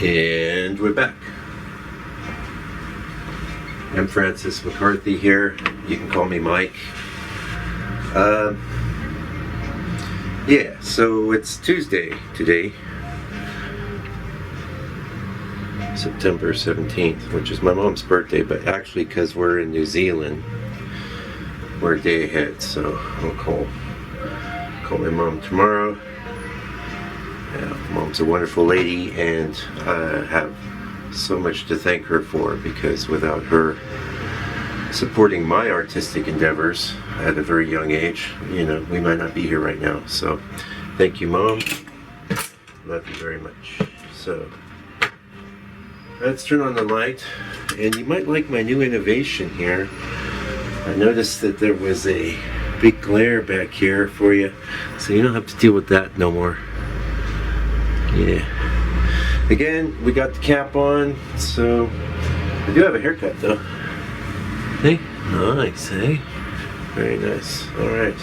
And we're back. I'm Francis McCarthy here. You can call me Mike. Yeah, so it's Tuesday today, September 17th, which is my mom's birthday, but actually because we're in New Zealand, we're a day ahead, so I'll call my mom tomorrow. Mom's a wonderful lady, and I have so much to thank her for, because without her supporting my artistic endeavors at a very young age, we might not be here right now. So thank you, Mom. Love you very much. So let's turn on the light, and you might like my new innovation here. I noticed that there was a big glare back here for you, so you don't have to deal with that no more. Yeah. Again, we got the cap on, so I do have a haircut though. Hey, nice, hey? Very nice. Alright.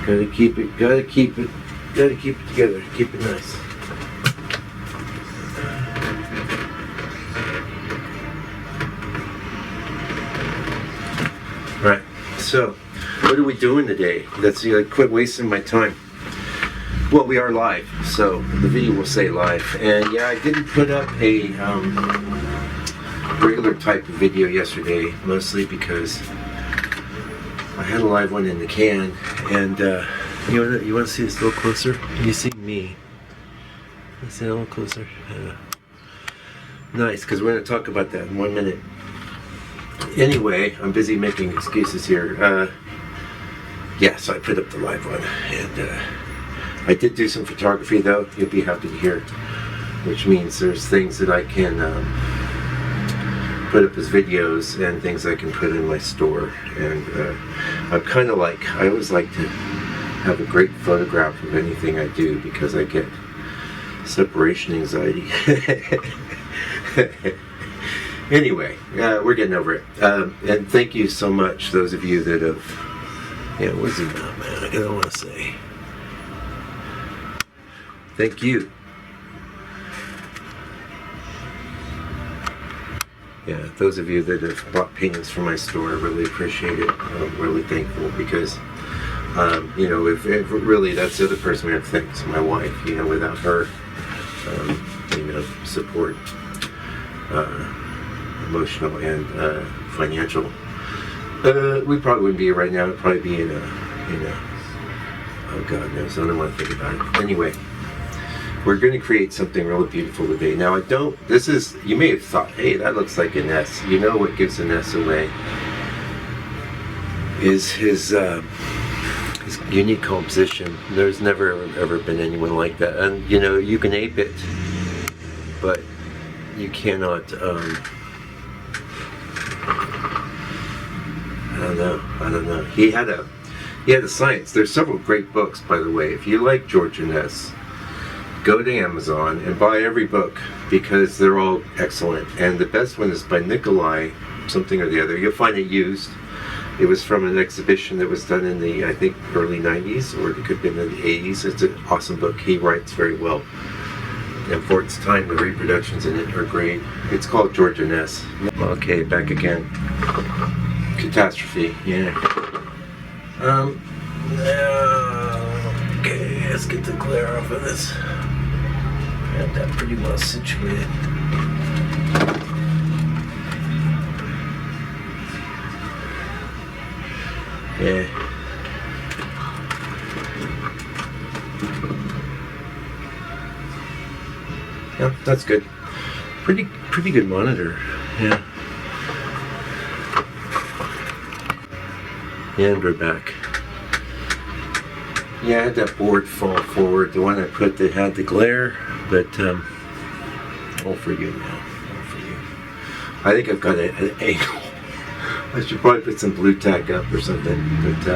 Gotta keep it together, keep it nice. Right, so what are we doing today? Let's quit wasting my time. Well, we are live, so the video will say live. And yeah, I didn't put up a regular type of video yesterday, mostly because I had a live one in the can. And you want to see this a little closer? You see me. Let's see a little closer. Nice, because we're going to talk about that in 1 minute. Anyway, I'm busy making excuses here. Yeah, so I put up the live one, and I did do some photography though, you'll be happy to hear, which means there's things that I can put up as videos and things I can put in my store. And I'm kind of like, I always like to have a great photograph of anything I do, because I get separation anxiety. Anyway, we're getting over it. And thank you so much, those of you that have, what's it about, man? I don't want to say. Thank you. Yeah, those of you that have bought paintings from my store, I really appreciate it. I'm really thankful, because, if really that's the other person we have to thank, is my wife. Without her, support, emotional and financial, we probably wouldn't be here right now. We'd probably be in oh God knows, I don't want to think about it. Anyway, we're going to create something really beautiful today. Now you may have thought, hey, that looks like Inness. You know what gives Inness away is his unique composition. There's never ever been anyone like that. And you can ape it, but you cannot, I don't know. He had a science. There's several great books, by the way. If you like George Inness, go to Amazon and buy every book, because they're all excellent. And the best one is by Nikolai something or the other. You'll find it used. It was from an exhibition that was done in the, I think, early 90s, or it could have been in the 80s. It's an awesome book. He writes very well. And for its time, the reproductions in it are great. It's called George Inness. Okay, back again. Catastrophe, yeah. Okay, let's get the glare off of this. Got that pretty well situated. Yeah. Yeah, that's good. Pretty good monitor. Yeah. And we're back. Yeah, I had that board fall forward, the one I put that had the glare, but all for you now, all for you. I think I've got an angle. I should probably put some blue tack up or something, but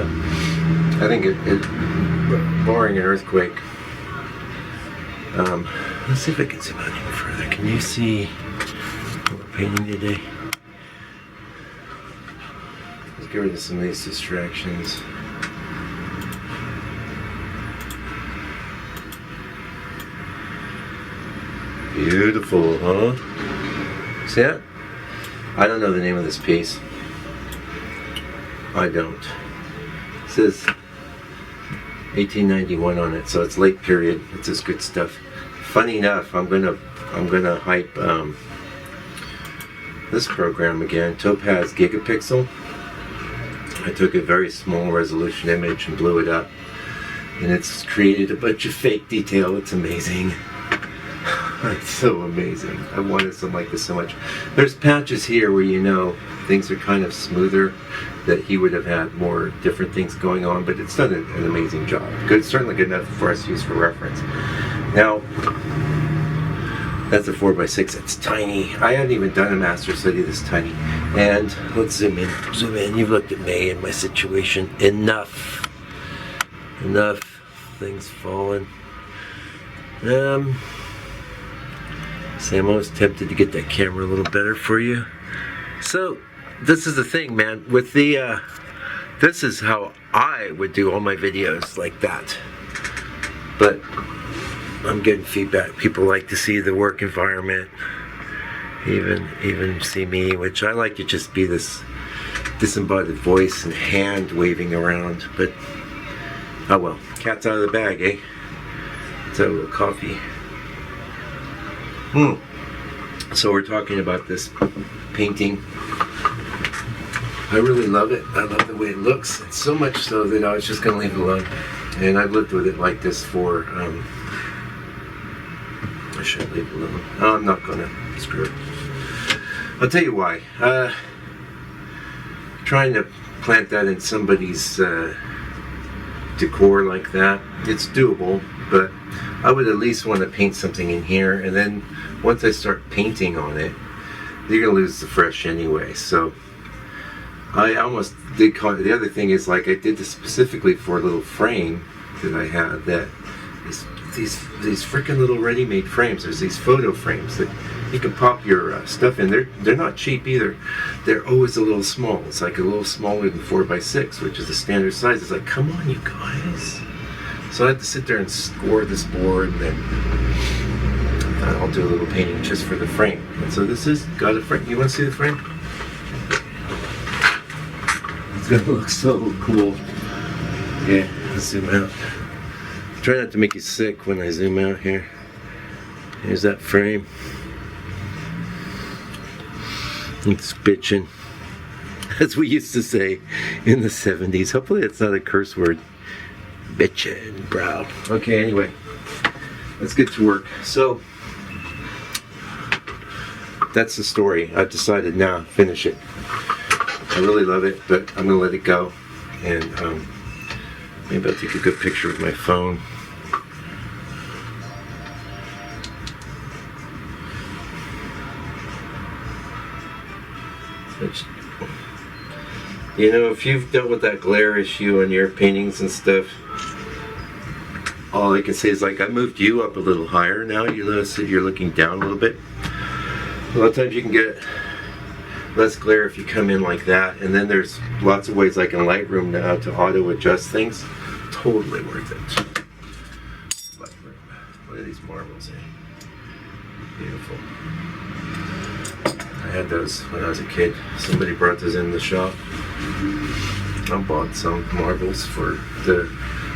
I think it barring an earthquake. Let's see if I can zoom out even further. Can you see what we're painting today? Let's get rid of some of these distractions. Beautiful, huh? See that? I don't know the name of this piece. I don't. It says 1891 on it, so it's late period. It's just good stuff. Funny enough, I'm gonna hype this program again, Topaz Gigapixel. I took a very small resolution image and blew it up, and it's created a bunch of fake detail. It's amazing. It's so amazing. I wanted something like this so much. There's patches here where you know things are kind of smoother, that he would have had more different things going on, but it's done an amazing job. Good, certainly good enough for us to use for reference. Now, that's a 4x6. It's tiny. I haven't even done a master study this tiny. And let's zoom in. Zoom in. You've looked at me and my situation. Enough. Enough. Things falling. See, I'm always tempted to get that camera a little better for you. So, this is the thing, man. With the, this is how I would do all my videos, like that. But I'm getting feedback. People like to see the work environment, even see me, which I like to just be this disembodied voice and hand waving around. But oh well, cat's out of the bag, eh? Let's have a little coffee. So we're talking about this painting. I really love it. I love the way it looks. It's so much so that I was just going to leave it alone. And I've lived with it like this for, I should leave it alone. No, I'm not going to. Screw it. I'll tell you why. Trying to plant that in somebody's decor like that, it's doable, but I would at least want to paint something in here, and then once I start painting on it, you're going to lose the fresh anyway. So I almost did call it. The other thing is, like, I did this specifically for a little frame that I had that is these freaking little ready-made frames. There's these photo frames that you can pop your stuff in. They're not cheap either. They're always a little small. It's like a little smaller than 4x6, which is the standard size. It's like, come on, you guys. So I had to sit there and score this board, and then I'll do a little painting just for the frame. And so this has got a frame. You want to see the frame? It's gonna look so cool. Yeah, let's zoom out. Try not to make you sick when I zoom out here. Here's that frame. It's bitchin', as we used to say in the 70s. Hopefully that's not a curse word. Bitchin', bro. Okay, anyway, let's get to work. So, that's the story. I've decided now, finish it. I really love it, but I'm gonna let it go. And maybe I'll take a good picture with my phone. You know, if you've dealt with that glare issue on your paintings and stuff, all I can say is, like, I moved you up a little higher now. You notice that you're looking down a little bit. A lot of times you can get less glare if you come in like that, and then there's lots of ways, like in Lightroom now, to auto adjust things. Totally worth it. Lightroom. What are these marbles, eh? Beautiful. I had those when I was a kid. Somebody brought those in the shop. I bought some marbles for the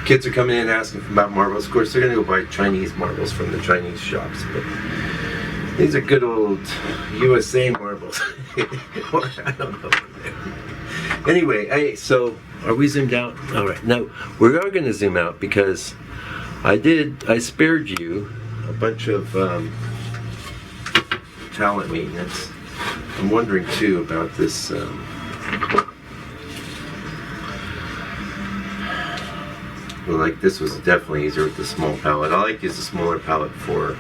kids are coming in asking about marbles. Of course, they're going to go buy Chinese marbles from the Chinese shops, but these are good old USA marbles. I don't know. Anyway, hey, so are we zoomed out? All right. Now, we are going to zoom out because I spared you a bunch of talent maintenance. I'm wondering too about this. Well, like, this was definitely easier with the small palette. I like to use a smaller palette for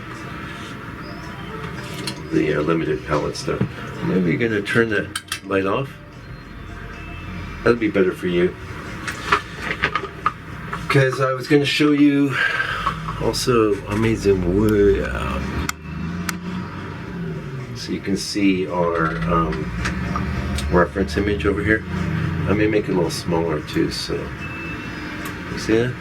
the limited palette stuff. Maybe you're going to turn that light off. That'd be better for you. Because I was going to show you also, I may zoom way out so you can see our reference image over here. I may make it a little smaller too, so you see that?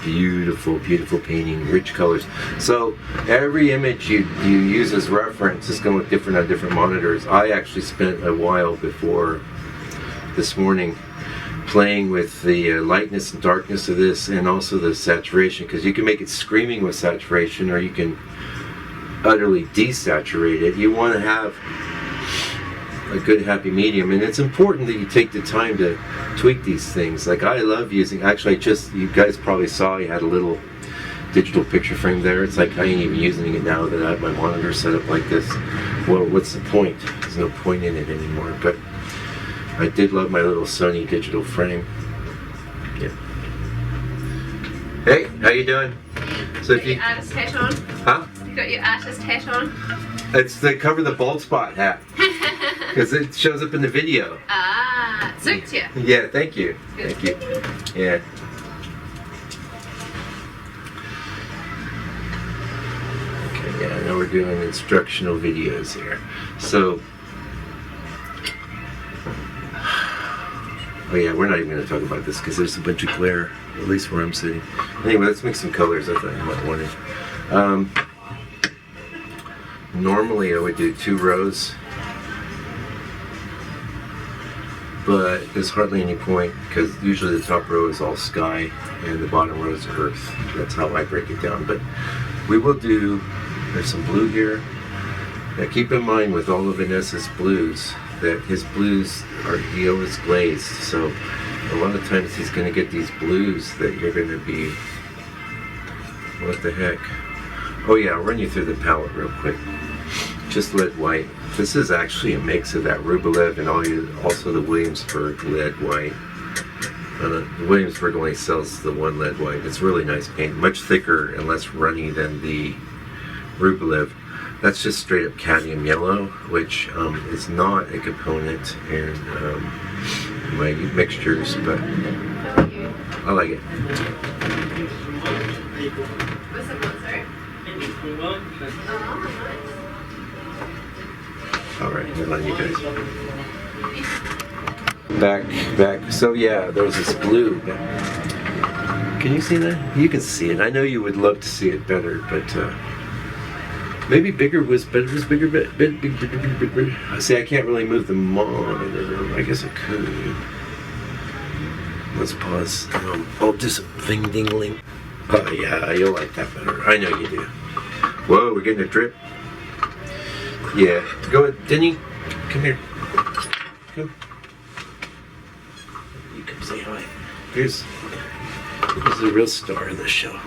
beautiful, beautiful painting, rich colors. So every image you use as reference is going to look different on different monitors. I actually spent a while before this morning playing with the lightness and darkness of this, and also the saturation, because you can make it screaming with saturation, or you can utterly desaturate it. You want to have a good happy medium, and it's important that you take the time to tweak these things. Like, I love using, actually, you guys probably saw I had a little digital picture frame there. It's like I ain't even using it now that I have my monitor set up like this. Well, what's the point? There's no point in it anymore. But I did love my little Sony digital frame. Yeah. Hey, how you doing? So if you got your artist hat on? Huh? You got your artist hat on? It's the cover the bald spot hat. Because it shows up in the video. Ah, it suits you. Yeah, thank you. Good. Thank you. Yeah. Okay, yeah, I know we're doing instructional videos here. So, oh yeah, we're not even going to talk about this because there's a bunch of glare, at least where I'm sitting. Anyway, let's make some colors. I thought you might want to. Normally I would do 2 rows, but there's hardly any point because usually the top row is all sky and the bottom row is earth. That's how I break it down. But we will do, there's some blue here. Now keep in mind with all of Inness's blues that his blues are, he always glazed, so a lot of times he's going to get these blues that you're going to be, what the heck. Oh yeah, I'll run you through the palette real quick. Just lead white. This is actually a mix of that Rublev and also the Williamsburg lead white. The Williamsburg only sells the one lead white. It's really nice paint, much thicker and less runny than the Rublev. That's just straight up cadmium yellow, which is not a component in my mixtures, but I like it. What's that one, sorry? Oh, Alright, hold on you guys. Back. So yeah, there's this blue. Can you see that? You can see it. I know you would love to see it better, but maybe bigger was better. Was bigger, bigger. See, I can't really move the monitor. I guess I could. Let's pause. I'll do some ding-ling. Oh yeah, you'll like that better. I know you do. Whoa, we're getting a drip. Yeah, go ahead, Denny. Come here. Come. You come say hi. Here's the real star of the show.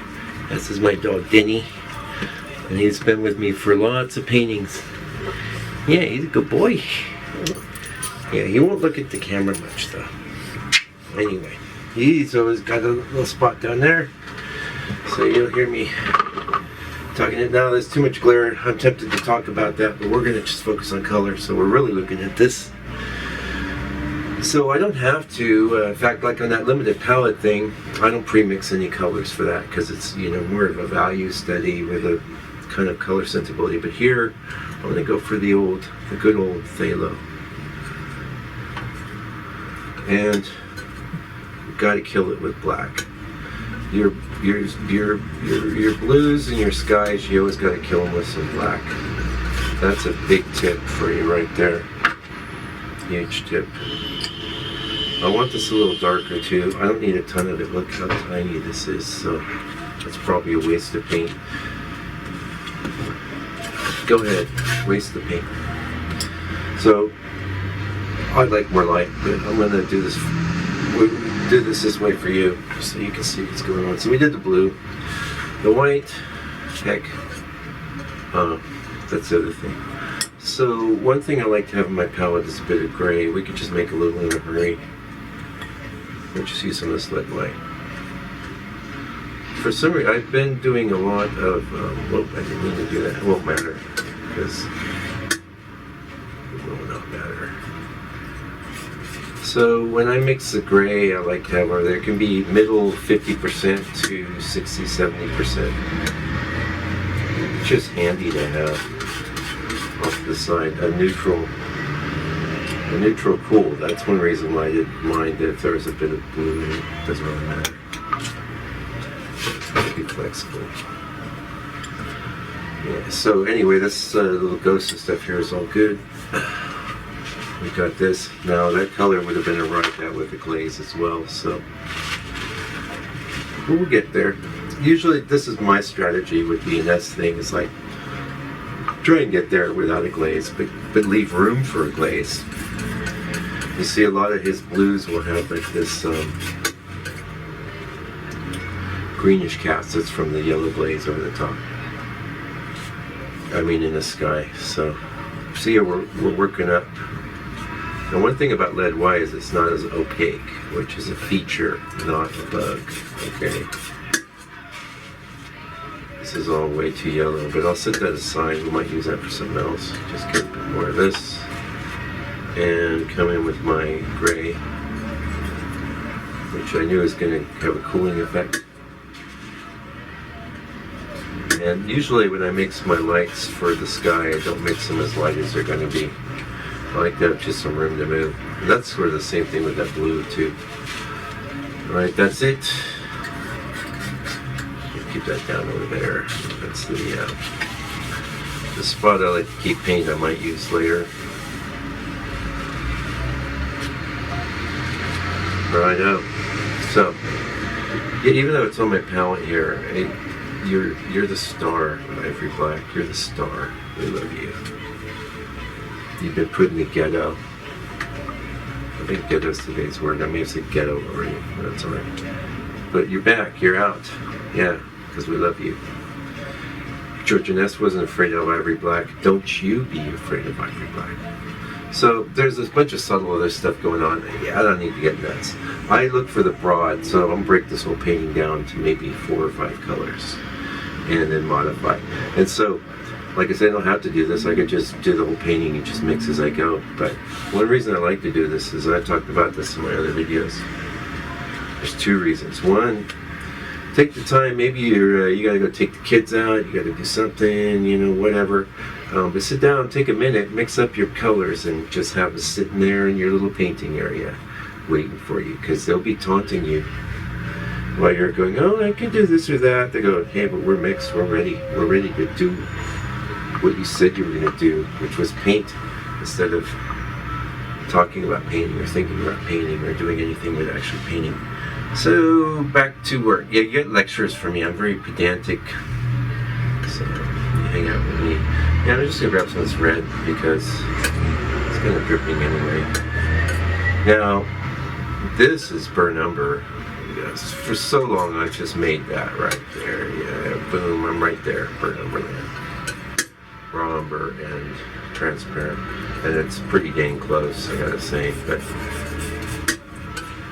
This is my dog, Denny. And he's been with me for lots of paintings. Yeah, he's a good boy. Yeah, he won't look at the camera much, though. Anyway, he's always got a little spot down there. So you'll hear me talking it now. There's too much glare. I'm tempted to talk about that, but we're going to just focus on color. So we're really looking at this. So I don't have to, in fact, like on that limited palette thing, I don't pre-mix any colors for that because it's, you know, more of a value study with a kind of color sensibility. But here, I'm going to go for the good old phthalo. And you've got to kill it with black. Your blues and your skies, you always got to kill them with some black. That's a big tip for you right there. Huge tip. I want this a little darker too. I don't need a ton of it. Look how tiny this is, so that's probably a waste of paint. Go ahead, waste the paint. So I'd like more light, but I'm gonna do this. We'll do this way for you, so you can see what's going on. So we did the blue, the white. Heck, that's the other thing. So one thing I like to have in my palette is a bit of gray. We could just make a little in a hurry. We'll just use some of this lead white. For some reason, I've been doing a lot of, well, I didn't mean to do that. It won't matter, because it will not matter. So when I mix the gray, I like to have, or there can be middle 50% to 60, 70%. It's just handy to have off the side, a neutral cool. That's one reason why I didn't mind if there was a bit of blue in it. Doesn't really matter. flexible. Yeah, so anyway, this little ghost of stuff here is all good. We got this. Now that color would have been arrived at with the glaze as well, so we'll get there. Usually this is my strategy with the Inness thing, is like try and get there without a glaze, but leave room for a glaze. You see a lot of his blues will have like this greenish cast that's from the yellow glaze over the top. I mean in the sky. So see, we're working up. And one thing about lead white is it's not as opaque, which is a feature, not a bug. Okay. This is all way too yellow, but I'll set that aside. We might use that for something else. Just get a bit more of this. And come in with my gray, which I knew is going to have a cooling effect. And usually when I mix my lights for the sky, I don't mix them as light as they're going to be. I like to have just some room to move. And that's sort of the same thing with that blue too. Alright, that's it. Keep that down over there. That's the spot I like to keep paint I might use later. Righto. So, yeah, even though it's on my palette here, you're the star, Ivory Black. You're the star. We love you. You've been put in the ghetto. I think ghetto's today's word. I may have said ghetto already, but that's alright. But you're back. You're out. Yeah, because we love you. George Inness wasn't afraid of Ivory Black. Don't you be afraid of Ivory Black. So there's this bunch of subtle other stuff going on. Yeah, I don't need to get nuts. I look for the broad, so I'm going to break this whole painting down to maybe 4 or 5 colors and then modify. And so, like I said, I don't have to do this. I could just do the whole painting and just mix as I go. But one reason I like to do this is I've talked about this in my other videos. There's 2 reasons. One, take the time. Maybe you got to go take the kids out. You got to do something, you know, whatever. But sit down, take a minute, mix up your colors, and just have us sitting there in your little painting area waiting for you, because they'll be taunting you while you're going, oh, I can do this or that. They go, hey, but we're mixed, we're ready to do what you said you were going to do, which was paint, instead of talking about painting or thinking about painting or doing anything with actually painting. So back to work. Yeah, you get lectures from me. I'm very pedantic, so you hang out with me. Yeah, I'm just going to grab some of this red because it's kind of dripping anyway. Now, this is burnt umber. Yes, for so long I've just made that right there. Yeah, boom, I'm right there. Burnt umber land. Raw umber and transparent. And it's pretty dang close, I gotta say. But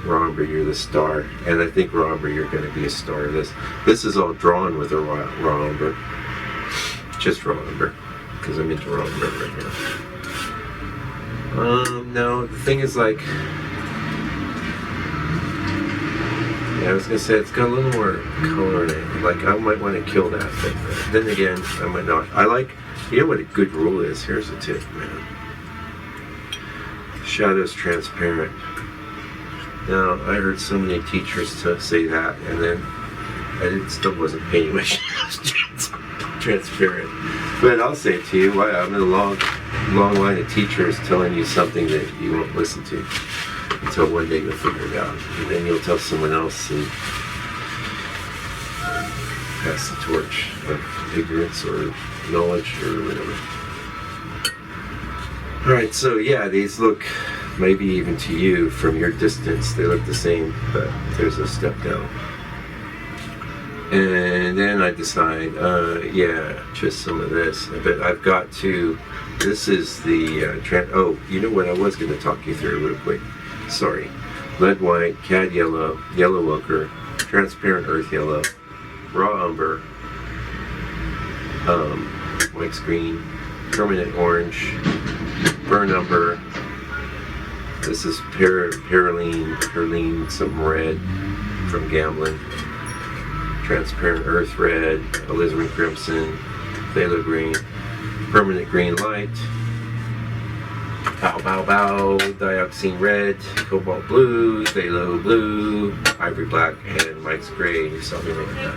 raw umber, you're the star. And I think raw umber, you're going to be a star of this. This is all drawn with a raw umber. Just raw umber. Because I'm into raw umber right now. No, the thing is like, yeah, I was gonna say it's got a little more color in it. Like I might want to kill that, but then again, I might not. I like, you know what a good rule is? Here's a tip, man. Shadow's transparent. Now, I heard so many teachers say that, and then it still wasn't painting my shadows transparent. But I'll say it to you, why I'm in a long line of teachers telling you something that you won't listen to until one day you'll figure it out. And then you'll tell someone else and pass the torch of ignorance or knowledge or whatever. Alright, so yeah, these look, maybe even to you from your distance, they look the same, but there's a step down. And then I decide, yeah, just some of this. But I've got to, this is the, oh, you know what I was going to talk you through real quick. Sorry. Lead white, cad yellow, yellow ochre, transparent earth yellow, raw umber, white's green, permanent orange, burnt umber. This is perylene, some red from Gamblin. Transparent earth red, alizarin crimson, phthalo green, permanent green light, bow bow bow, dioxine red, cobalt blue, phthalo blue, ivory black, and Mike's gray. You saw me make that.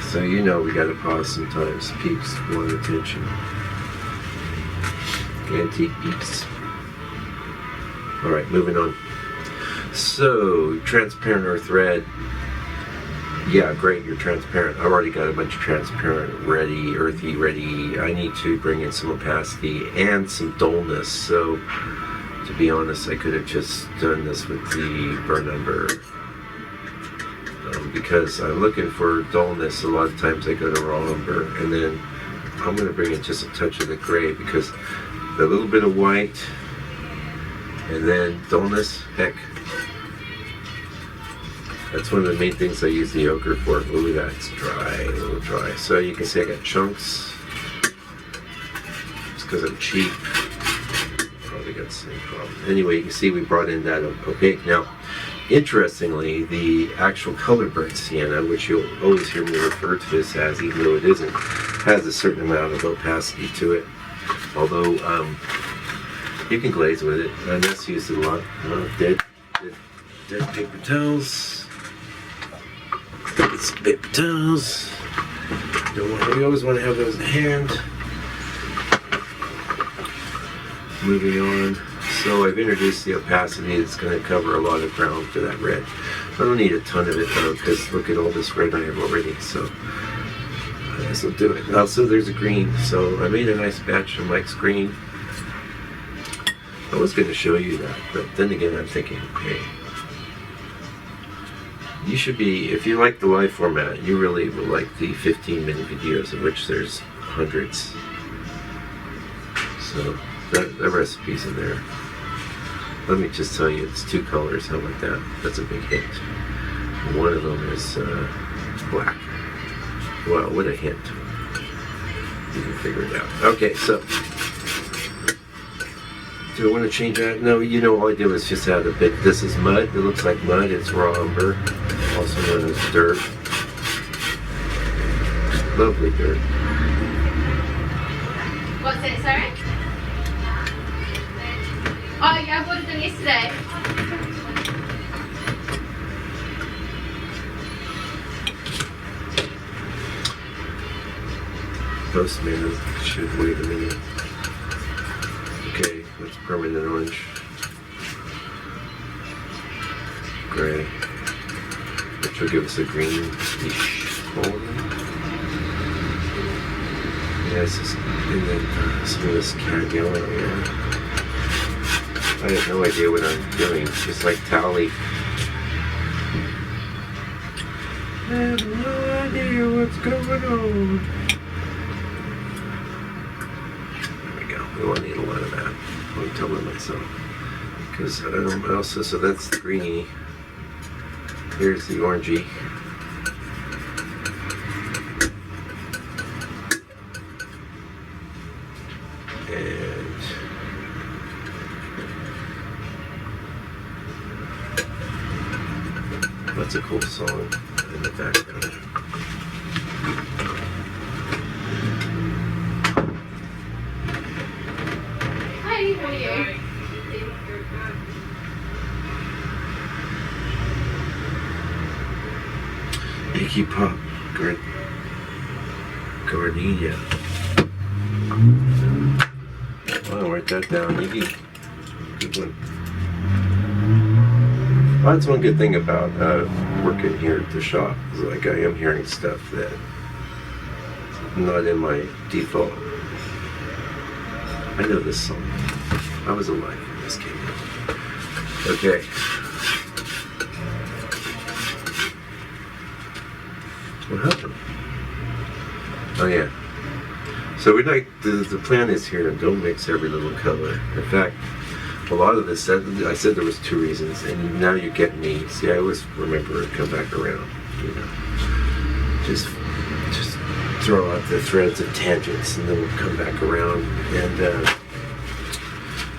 So you know we gotta pause sometimes. Peeps want attention. Antique peeps. Alright, moving on. So, transparent or thread. Yeah, great, you're transparent. I've already got a bunch of transparent ready, earthy ready. I need to bring in some opacity and some dullness. So, to be honest, I could have just done this with the burn umber. Because I'm looking for dullness. A lot of times I go to raw umber, and then I'm going to bring in just a touch of the gray because a little bit of white and then dullness, heck, that's one of the main things I use the ochre for. Ooh, that's dry, a little dry. So you can see I got chunks. It's because I'm cheap. Probably got the same problem. Anyway, you can see we brought in that opaque. Now, interestingly, the actual color burnt sienna, which you'll always hear me refer to this as, even though it isn't, has a certain amount of opacity to it. Although you can glaze with it. Inness used it a lot. Dead paper towels. It's paper towels. We always want to have those in hand. Moving on. So I've introduced the opacity. It's going to cover a lot of ground for that red. I don't need a ton of it though, because look at all this red I have already. So this will do it. Also, there's a green. So I made a nice batch of Mike's green. I was going to show you that, but then again, I'm thinking, hey, you should be, if you like the live format, you really will like the 15-minute videos, of which there's hundreds. So that recipe's in there. Let me just tell you, it's 2 colors. How about that? That's a big hint. One of them is black. Well, with a hint. You can figure it out. Okay, so do I want to change that? No, you know, all I did was just add a bit. This is mud. It looks like mud. It's raw umber, also known as dirt. Lovely dirt. What's it, sorry? Oh, yeah, I bought it done yesterday. Postman should wait a minute. Okay, that's permanent orange. Gray. Which will give us a greenish quality. Yeah, it's just, and then some of this can yellow, yeah. I have no idea what I'm doing. It's just like towel-y. I have no idea what's going on. There we go. We won't need a lot of that. I'm telling myself. Because I don't know. So that's the greeny. Here's the orangey. That's a cool song in the background. Hi, how are you? Iggy Pop, Gardenia. I'll write that down. Iggy, good one. Well, that's one good thing about working here at the shop. Is like I am hearing stuff that not in my default. I know this song. I was alive when this came out. Okay. What happened? Oh yeah. So we're like the plan is here to don't mix every little color. In fact, a lot of this, I said there was 2 reasons, and now you're getting me. See, I always remember to come back around, you know. Just throw out the threads and tangents, and then we'll come back around. And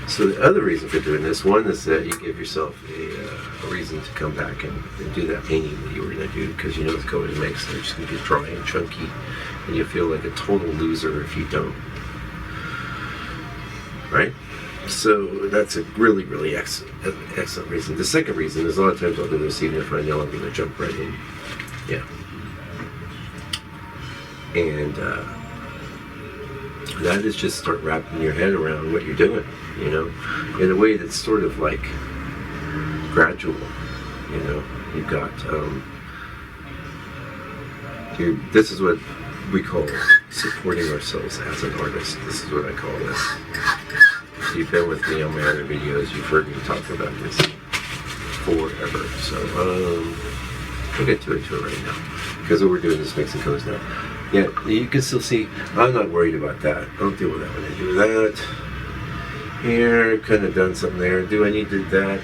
so the other reason for doing this, one is that you give yourself a reason to come back and do that painting that you were going to do, because you know it's going to make, so it's going to get dry and chunky, and you feel like a total loser if you don't. Right? So that's a really, really excellent reason. The second reason is a lot of times I'll do this even if I know I'm going to jump right in. Yeah. And that is just start wrapping your head around what you're doing, you know, in a way that's sort of like gradual, you know. You've got, this is what we call supporting ourselves as an artist. This is what I call this. If you've been with me on my other videos, you've heard me talk about this forever. So, we'll get to it right now. Because what we're doing is mixing colors now. Yeah, you can still see, I'm not worried about that. I'll deal with that when I do that. Here, could have done something there. Do I need to do that?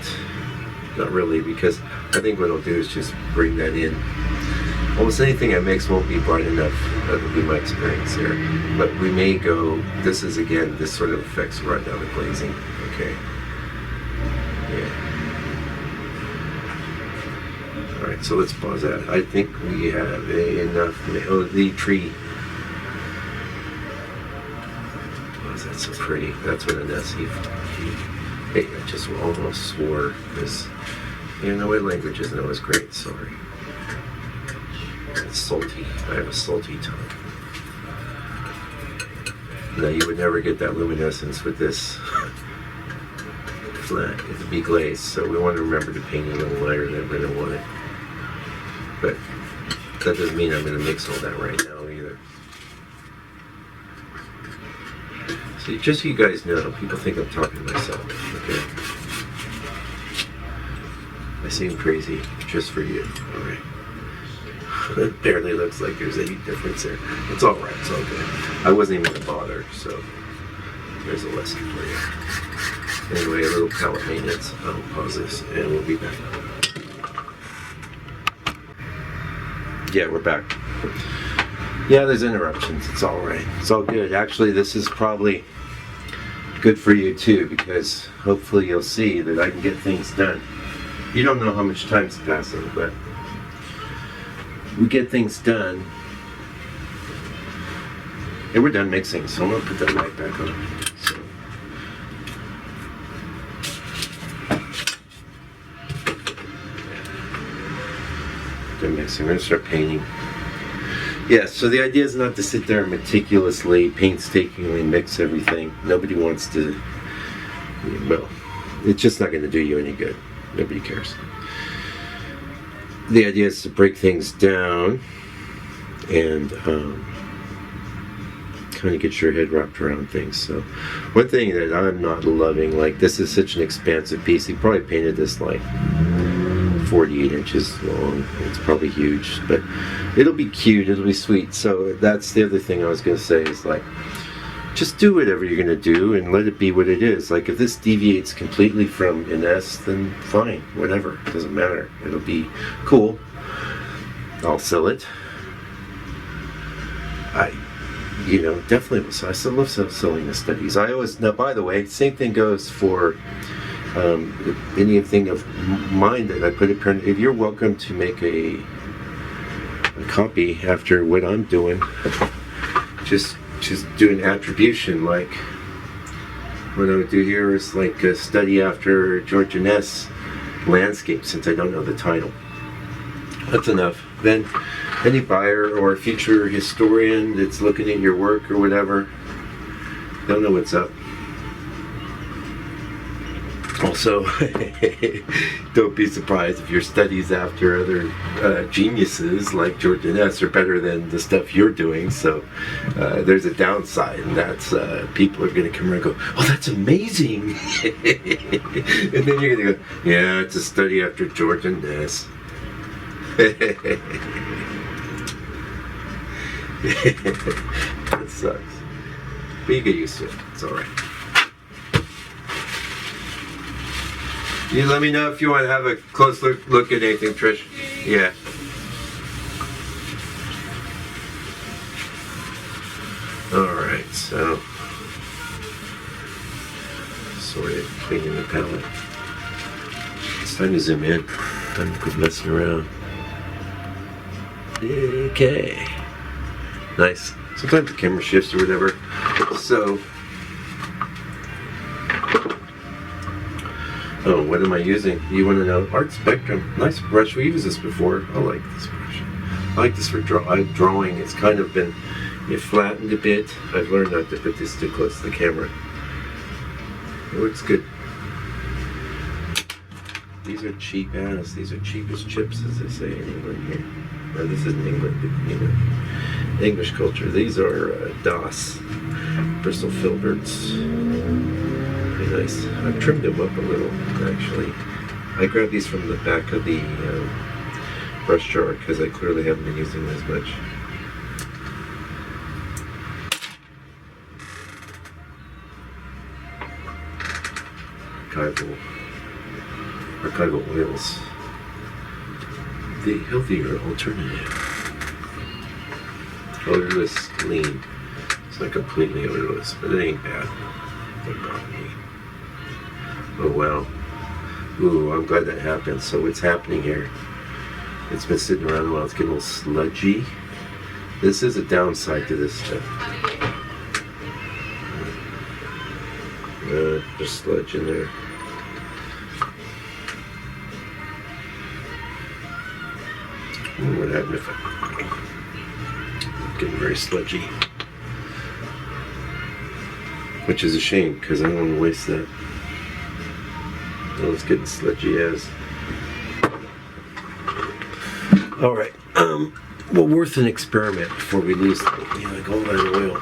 Not really, because I think what I'll do is just bring that in. Almost anything I mix won't be bright enough. That'll be my experience here. But we may go, this is again, this sort of affects right down the glazing. Okay. Yeah. Alright, so let's pause that. I think we have enough. Oh, the tree. Oh, that's so pretty. That's what Inness, hey, I just almost swore because, you know, my language isn't always great. Sorry. It's salty. I have a salty tongue. Now, you would never get that luminescence with this flat. It would be glazed, so we want to remember to paint it a little lighter than we're going to want it. But that doesn't mean I'm going to mix all that right now either. So just so you guys know, people think I'm talking to myself, okay? I seem crazy just for you, alright? It barely looks like there's any difference there. It's alright, it's all good. I wasn't even going to bother, so there's a lesson for you. Anyway, a little palette maintenance. I'll pause this and we'll be back. Yeah, we're back. Yeah, there's interruptions. It's all right. It's all good. Actually, this is probably good for you too, because hopefully you'll see that I can get things done. You don't know how much time's passing, but we get things done. And we're done mixing, so I'm going to put that light back on. So. Done mixing. We're going to start painting. Yeah, so the idea is not to sit there and meticulously, painstakingly mix everything. Nobody wants to, well, it's just not going to do you any good. Nobody cares. The idea is to break things down and kind of get your head wrapped around things. So one thing that I'm not loving, like this is such an expansive piece. He probably painted this like 48 inches long. It's probably huge, but it'll be cute, it'll be sweet. So that's the other thing I was going to say is like, just do whatever you're going to do and let it be what it is. Like if this deviates completely from Inness, then fine, whatever, it doesn't matter. It'll be cool. I'll sell it. Definitely, I still love selling the studies. I always, now by the way, same thing goes for anything of mine that I put it print. If you're welcome to make a copy after what I'm doing, just do an attribution. Like what I would do here is like a study after George Inness landscape, since I don't know the title. That's enough. Then any buyer or future historian that's looking at your work or whatever, they'll know what's up. Also, don't be surprised if your studies after other geniuses like George Inness are better than the stuff you're doing. So there's a downside, and that's people are going to come around and go, "Oh, that's amazing," and then you're going to go, "Yeah, it's a study after George Inness." That sucks, but you get used to it. It's all right. You let me know if you want to have a close look at anything, Trish. Yeah. Alright, so sorted, cleaning the palette. It's time to zoom in. Time to quit messing around. Okay. Nice. Sometimes the camera shifts or whatever. So oh, what am I using? You want to know? Art Spectrum. Nice brush. We used this before. I like this brush. like this for drawing. It's kind of been flattened a bit. I've learned not to put this too close to the camera. It looks good. These are cheap as. These are cheap as chips, as they say in England here. No, this isn't England, but English culture. These are DOS, Bristol filberts. Pretty nice. I've trimmed them up a little, actually. I grabbed these from the back of the brush jar because I clearly haven't been using them as much. Archival oils. The healthier alternative. Odorless, clean. It's not completely odorless, but it ain't bad. Don't bother me. Oh wow. Ooh, I'm glad that happened. So what's happening here? It's been sitting around a while. It's getting a little sludgy. This is a downside to this stuff. There's sludge in there. What happened if it's getting very sludgy? Which is a shame because I don't want to waste that. Oh, it's getting sludgy as. All right. Well, worth an experiment before we lose, like all that oil.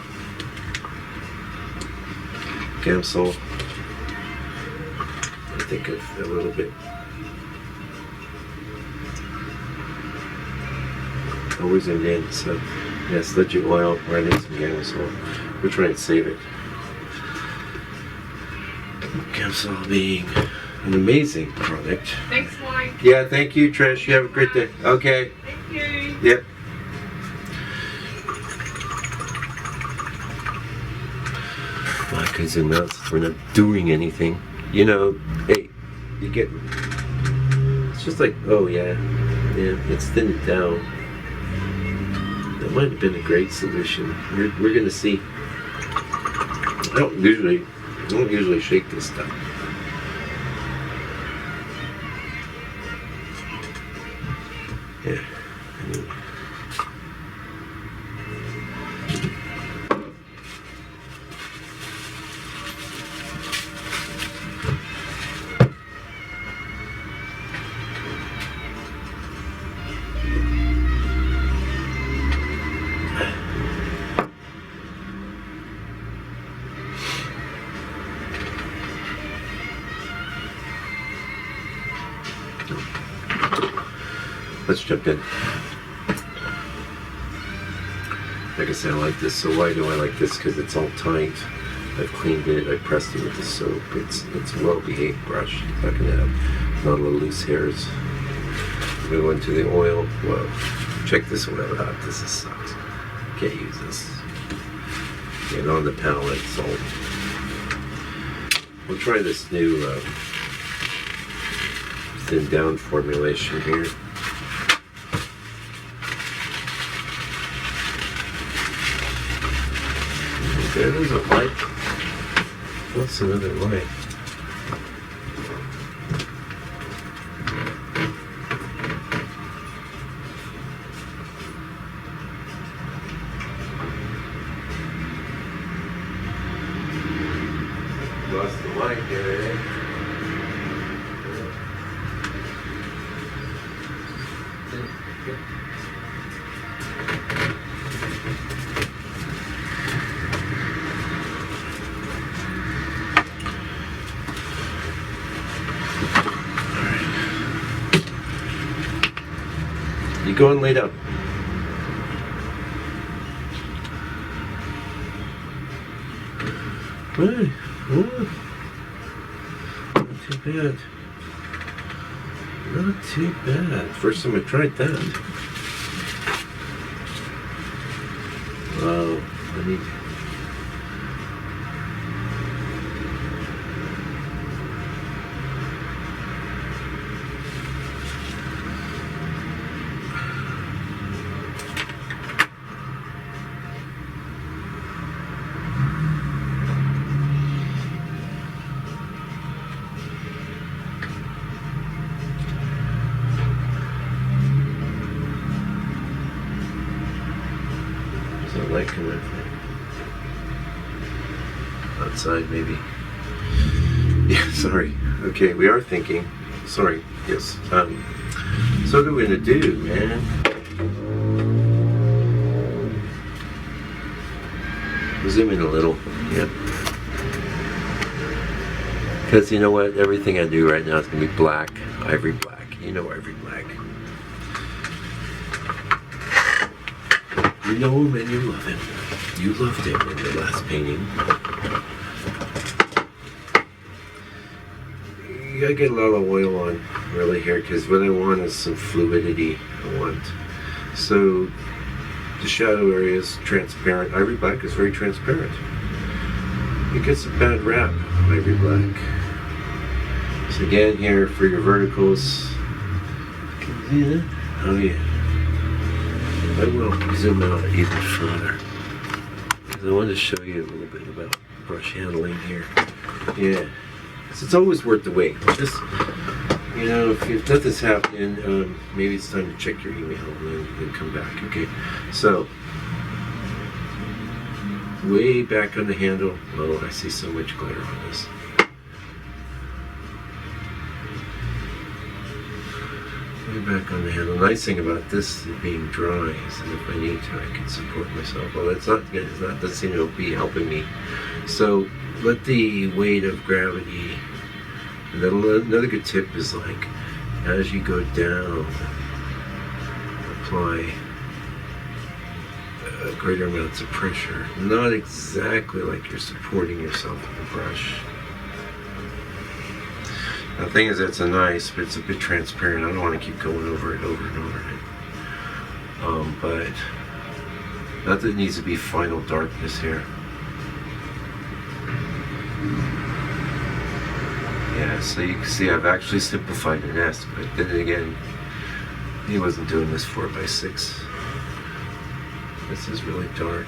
Gamsol. I think of a little bit. Always in the end, so yeah, sludgy oil, right in some Gamsol. We're trying to save it. Gamsol being an amazing product. Thanks, Mike. Yeah, thank you, Trish. You have a great day. Okay. Thank you. Yep. Well, I could zoom out since we're not doing anything. Hey, you get. It's just like, oh yeah, it's thinned it down. That might have been a great solution. We're gonna see. I don't usually shake this stuff. Yeah. Anyway. Let's jump in. Like I said, I like this. So why do I like this? Because it's all tight. I've cleaned it. I pressed it with the soap. It's a well-behaved brush. It's not going to have not a little loose hairs. I'm going to go into the oil. Whoa. Check this oil out. This sucks. Can't use this. And on the palette, salt. We'll try this new thin down formulation here. There's a light. What's another light? Lost the light here, eh? You go and lay down. Hey, not too bad. Not too bad. First time I tried that. Wow, I need. So light coming in. Outside, maybe. Yeah, sorry. Okay, we are thinking. Sorry. Yes. So what are we gonna do, man? Zoom in a little. Yeah. Because you know what? Everything I do right now is gonna be black, ivory black. You know, ivory black. You know him and you love him. You loved him in the last painting. I get a lot of oil on really here because what I want is some fluidity. So the shadow area is transparent. Ivory black is very transparent. It gets a bad rap, ivory black. So again here for your verticals. Yeah. Oh yeah. I will zoom out even further because I wanted to show you a little bit about brush handling here. Yeah. It's always worth the wait. Just, you know, if nothing's happening, maybe it's time to check your email and then come back, okay? So, way back on the handle. Oh, I see so much glitter on this. Way back on the handle. Nice thing about this being dry is that if I need to, I can support myself. Well, that's not good. It doesn't seem to be helping me. So, let the weight of gravity. And then another good tip is like, as you go down, apply greater amounts of pressure. Not exactly like you're supporting yourself with the brush. The thing is, it's nice, but it's a bit transparent. I don't want to keep going over it over and over again. But not that it needs to be final darkness here. Yeah, so you can see I've actually simplified Inness, but then again, he wasn't doing this 4x6. This is really dark.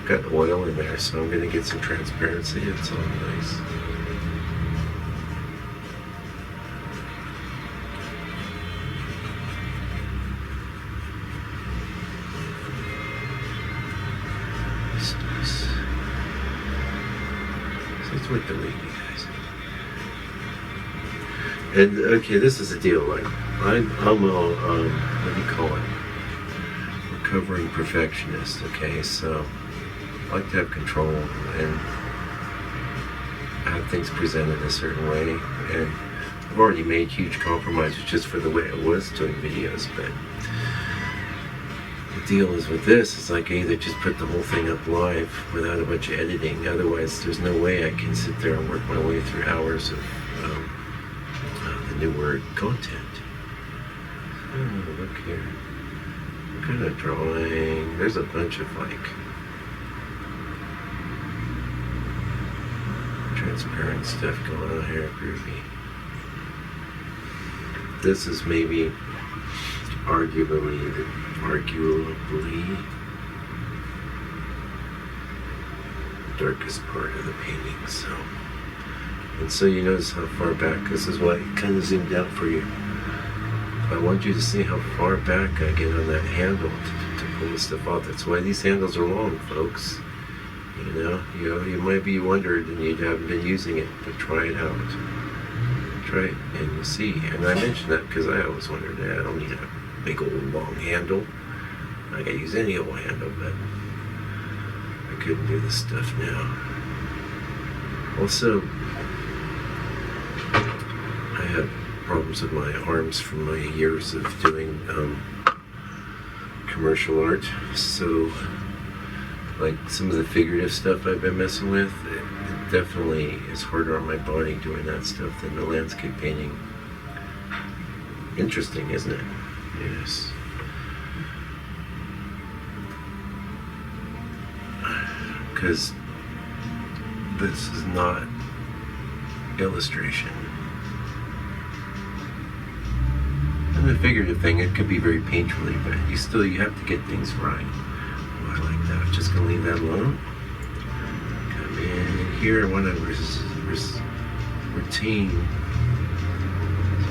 Got oil in there, so I'm gonna get some transparency. It's all nice. So it's with the lady, guys. And okay, this is the deal. Like I'm a what do you call it? Recovering perfectionist. Okay, so I like to have control and have things presented a certain way. And I've already made huge compromises just for the way I was doing videos. But the deal is with this, it's like I either just put the whole thing up live without a bunch of editing. Otherwise, there's no way I can sit there and work my way through hours of the new word content. Oh, look here. What kind of drawing? There's a bunch of like transparent stuff going on here, groovy. This is maybe arguably darkest part of the painting. So you notice how far back. This is why I kind of zoomed out for you. I want you to see how far back I get on that handle to pull this stuff off. That's why these handles are long, folks. You might be wondering and you haven't been using it, but try it out. Try it and you'll see. And I mentioned that because I always wondered, I don't need a big old long handle. I can use any old handle, but I couldn't do this stuff now. Also, I have problems with my arms from my years of doing commercial art. So, like some of the figurative stuff I've been messing with, it definitely is harder on my body doing that stuff than the landscape painting. Interesting, isn't it? Yes. Because this is not illustration. And the figurative thing, it could be very painterly, but you have to get things right. Oh, I like that. I'm just gonna leave that alone. Come in here. I want to retain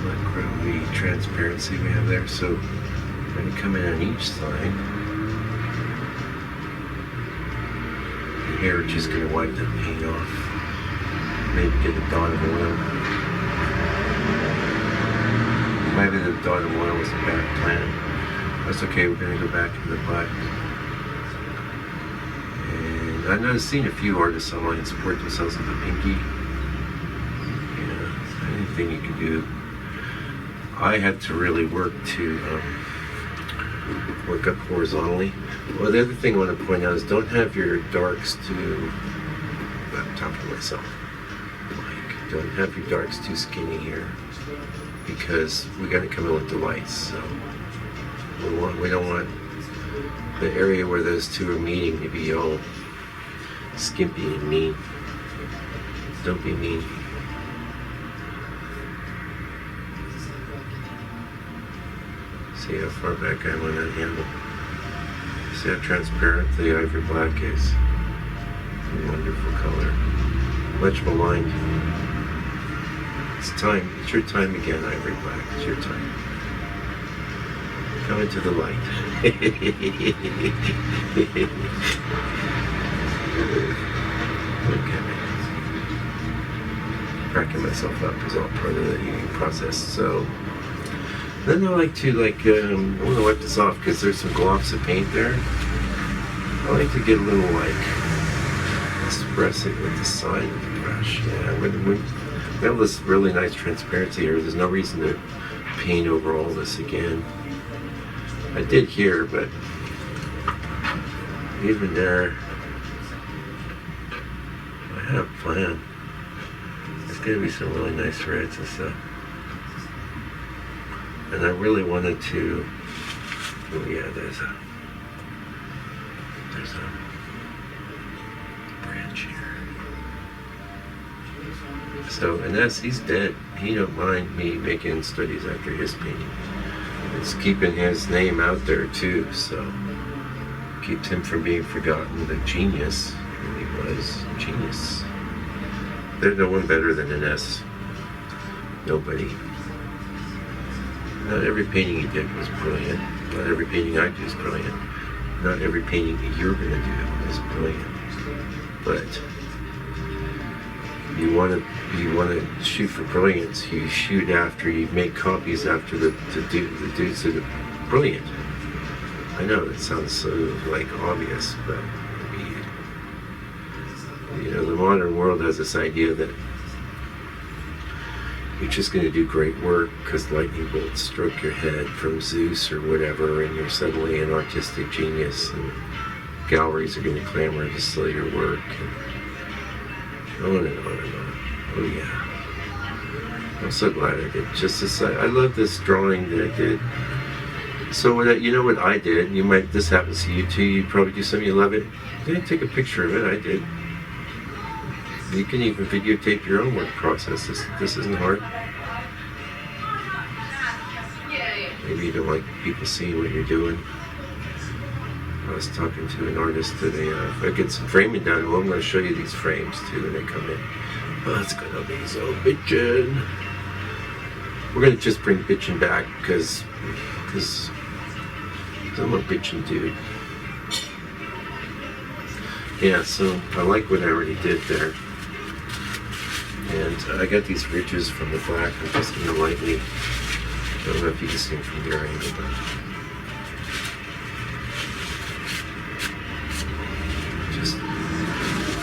some groovy transparency we have there. So I'm going to come in on each side. here, we're just going to wipe the paint off. Maybe get a dot of oil. Maybe the dot of oil was a bad plan. That's okay, we're going to go back to the black. And I know I've seen a few artists online support themselves with a pinky. Yeah, anything you can do. I had to really work to work up horizontally. Well, the other thing I want to point out is don't have your darks too, I'm talking to myself, like, don't have your darks too skinny here, because we got to come in with the lights, so we don't want the area where those two are meeting to be all skimpy and mean. Don't be mean. See how far back I am on that handle. See how transparent the ivory black is. A wonderful color. Much maligned. It's time. It's your time again, ivory black. It's your time. Come into the light. Okay. Cracking myself up is all part of the heating process. So then I like to I want to wipe this off because there's some globs of paint there. I like to get a little express it with the side of the brush. Yeah, we have this really nice transparency here. There's no reason to paint over all this again. I did here, but even there, I have a plan. There's going to be some really nice reds and stuff. And I really wanted to, oh yeah, there's a branch here. So, Inness, he's dead. He don't mind me making studies after his painting. It's keeping his name out there too, so keeps him from being forgotten. The genius, he was genius. There's no one better than Inness. Nobody. Not every painting he did was brilliant. Not every painting I do is brilliant. Not every painting that you're going to do is brilliant. But you want to shoot for brilliance. You shoot after, you make copies after the dudes that are brilliant. I know it sounds so obvious, but the modern world has this idea that you're just going to do great work because lightning bolts stroke your head from Zeus or whatever, and you're suddenly an artistic genius, and galleries are going to clamor to sell your work, and on and on and on. Oh yeah. I'm so glad I did. I love this drawing that I did. So what I did, this happens to you too, you probably do something, you love it. You didn't take a picture of it, I did. You can even videotape your own work process. This isn't hard. Maybe you don't like people seeing what you're doing. I was talking to an artist today. If I get some framing done, well, I'm going to show you these frames too when they come in. Oh, it's going to be so bitchin'. We're going to just bring bitchin' back because I'm a bitchin' dude. Yeah, so I like what I already did there. And I got these ridges from the black. I'm just going to lightly, I don't know if you can see them from your angle, but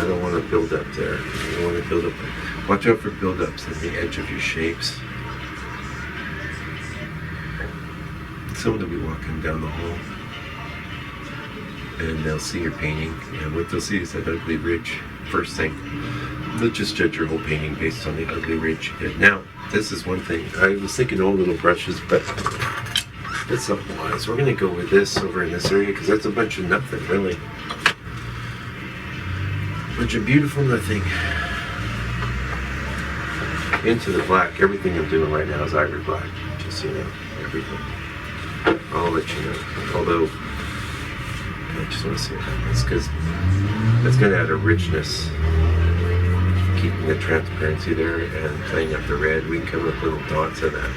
I don't want to build up there. I don't want to build up. Watch out for build-ups at the edge of your shapes. Someone will be walking down the hall and they'll see your painting, and what they'll see is that ugly ridge. First thing, they'll just judge your whole painting based on the ugly ridge you did. Now, this is one thing. I was thinking old little brushes, but that's not wise. We're going to go with this over in this area because that's a bunch of nothing, really. Bunch of beautiful nothing. Into the black. Everything I'm doing right now is ivory black. Just so you know, everything. I'll let you know. Although, I just want to see what happens because that's going to add a richness. Keeping the transparency there and playing up the red. We can come up with little dots of that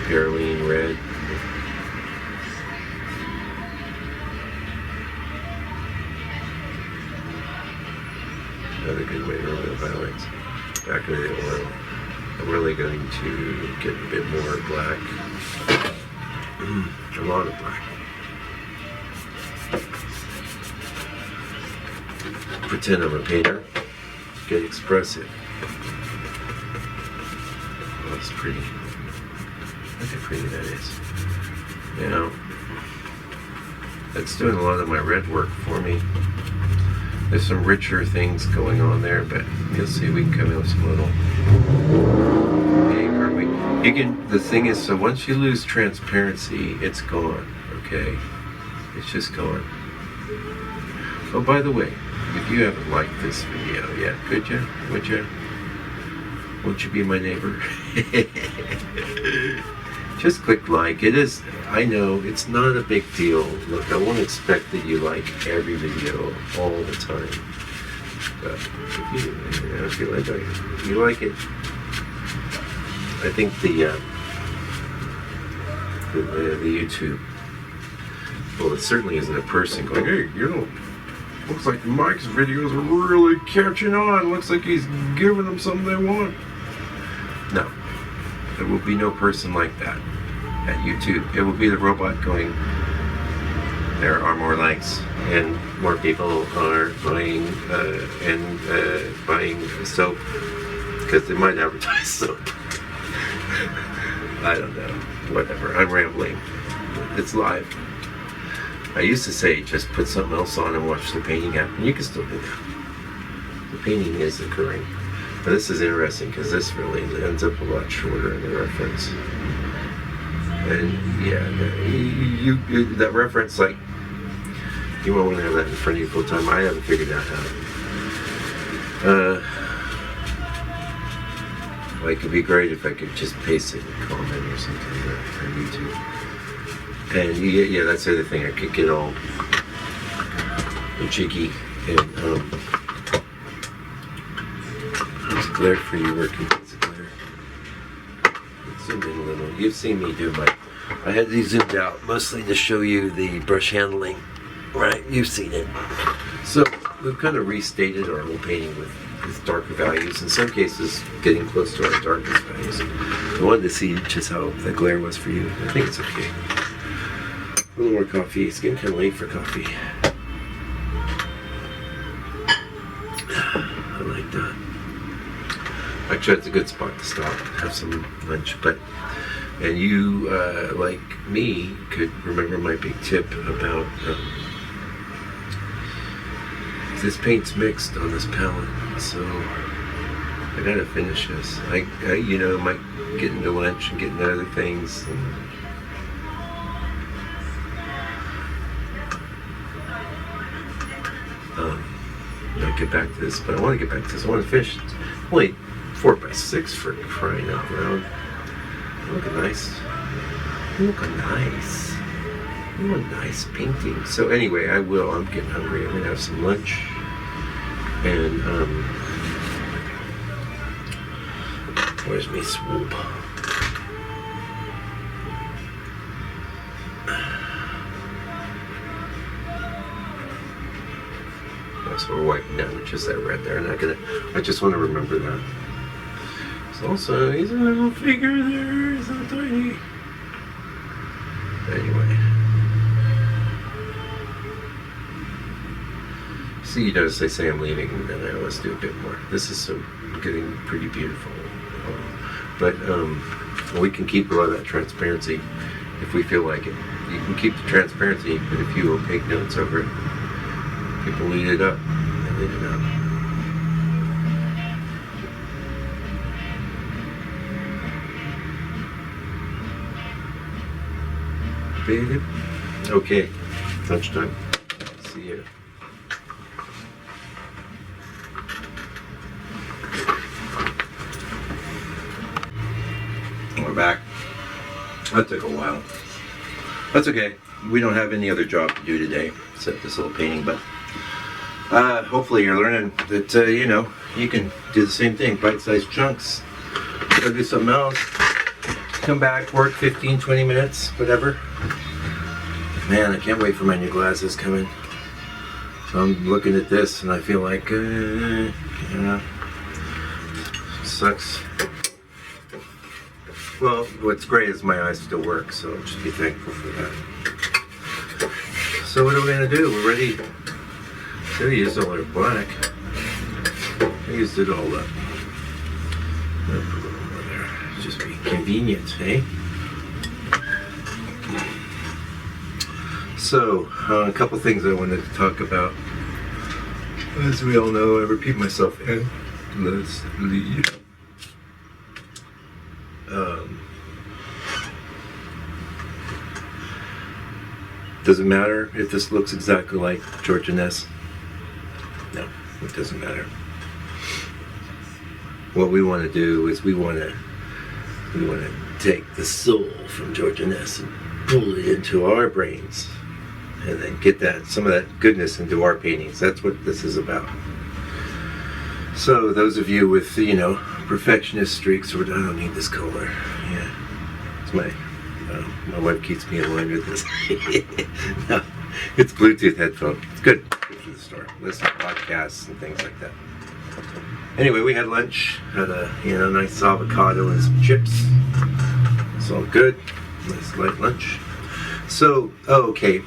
Caroline red. good way to remove highlights. Back of the oil. I'm really going to get a bit more black. A lot of black. Pretend I'm a painter. Get expressive. Oh, that's pretty. Look how pretty that is. You know, that's doing a lot of my red work for me. There's some richer things going on there, but you'll see we can come in with some little paper. You can. The thing is, so once you lose transparency, it's gone. Okay, it's just gone. Oh, by the way, if you haven't liked this video yet, could you? Would you? Won't you be my neighbor? Just click like. It is, I know, it's not a big deal. Look, I won't expect that you like every video all the time. But if you like it, I think the YouTube, well, it certainly isn't a person going, hey, you know, looks like Mike's videos are really catching on. Looks like he's giving them something they want. No. There will be no person like that at YouTube. It will be the robot going, there are more likes and more people are buying buying soap because they might advertise soap. I don't know. Whatever. I'm rambling. It's live. I used to say just put something else on and watch the painting happen. You can still do that. The painting is occurring. But this is interesting because this really ends up a lot shorter in the reference. And yeah, that reference, like, you won't want to have that in front of you full time. I haven't figured out how. Well, it could be great if I could just paste it in a comment or something on YouTube. And yeah, that's the other thing. I could get all cheeky and there's glare for you working with the glare. Let's zoom in a little. You've seen me do I had these zoomed out mostly to show you the brush handling, right? You've seen it. So we've kind of restated our whole painting with darker values. In some cases, getting close to our darkest values. I wanted to see just how the glare was for you. I think it's okay. A little more coffee. It's getting kind of late for coffee. I like that. Actually, that's a good spot to stop and have some lunch. And you, like me, could remember my big tip about this paint's mixed on this palette, so I gotta finish this. I might get into lunch and get into other things. I'll get back to this, but I want to get back to this. I want to finish. It's only 4x6 for crying out loud. Looking nice. Looking nice. Ooh, a nice painting. So anyway, I'm getting hungry. I'm gonna have some lunch. And where's my swoop? So we're wiping down just that red there, and I just want to remember that. Also, he's a little figure there, he's so tiny. Anyway. See, you notice I say I'm leaving, and then I always do a bit more. This is getting pretty beautiful. But we can keep a lot of that transparency if we feel like it. You can keep the transparency, but if you opaque notes over it, people lead it up. They lead it up. Okay, lunchtime. See you. We're back. That took a while. That's okay. We don't have any other job to do today except this little painting, but hopefully you're learning that, you can do the same thing, bite-sized chunks. Go do something else. Come back, work 15, 20 minutes, whatever. Man, I can't wait for my new glasses coming. So I'm looking at this and I feel like, sucks. Well, what's great is my eyes still work, so I'll just be thankful for that. So what are we going to do? We're ready. Should have used all our black. I used it all up. I'll put a little more there. Just be convenient, eh? So, a couple things I wanted to talk about. As we all know, I repeat myself endlessly. Does it matter if this looks exactly like George Inness? No, it doesn't matter. What we want to do is we want to take the soul from George Inness and pull it into our brains, and then get some of that goodness into our paintings. That's what this is about. So those of you with perfectionist streaks, or I don't need this color. Yeah, it's my wife keeps me in line with this. No, it's Bluetooth headphone. It's good. Good for the store. Listen to podcasts and things like that. Anyway, we had lunch. Had a nice avocado and some chips. It's all good. Nice light lunch. So, okay.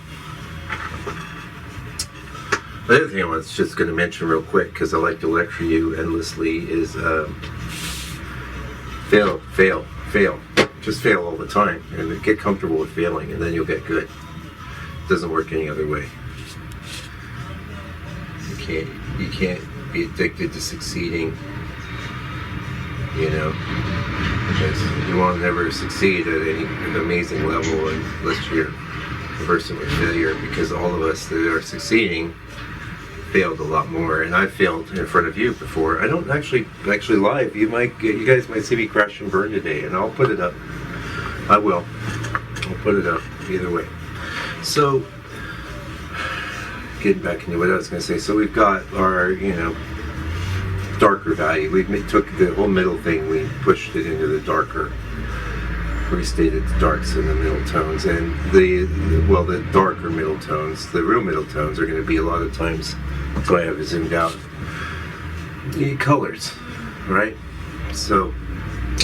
The other thing I was just going to mention real quick, because I like to lecture you endlessly, is fail. Just fail all the time, and get comfortable with failing, and then you'll get good. It doesn't work any other way. You can't be addicted to succeeding, because you won't never succeed at any amazing level unless you're conversing with failure, because all of us that are succeeding failed a lot more, and I failed in front of you before. I don't actually live. You guys might see me crash and burn today, and I'll put it up. I will. I'll put it up either way. So, getting back into what I was going to say. So we've got our, darker value. We took the whole middle thing, we pushed it into the darker, restated the darks and the middle tones, and the darker middle tones, the real middle tones are going to be a lot of times, that's why I have it zoomed out, the colors, right? So,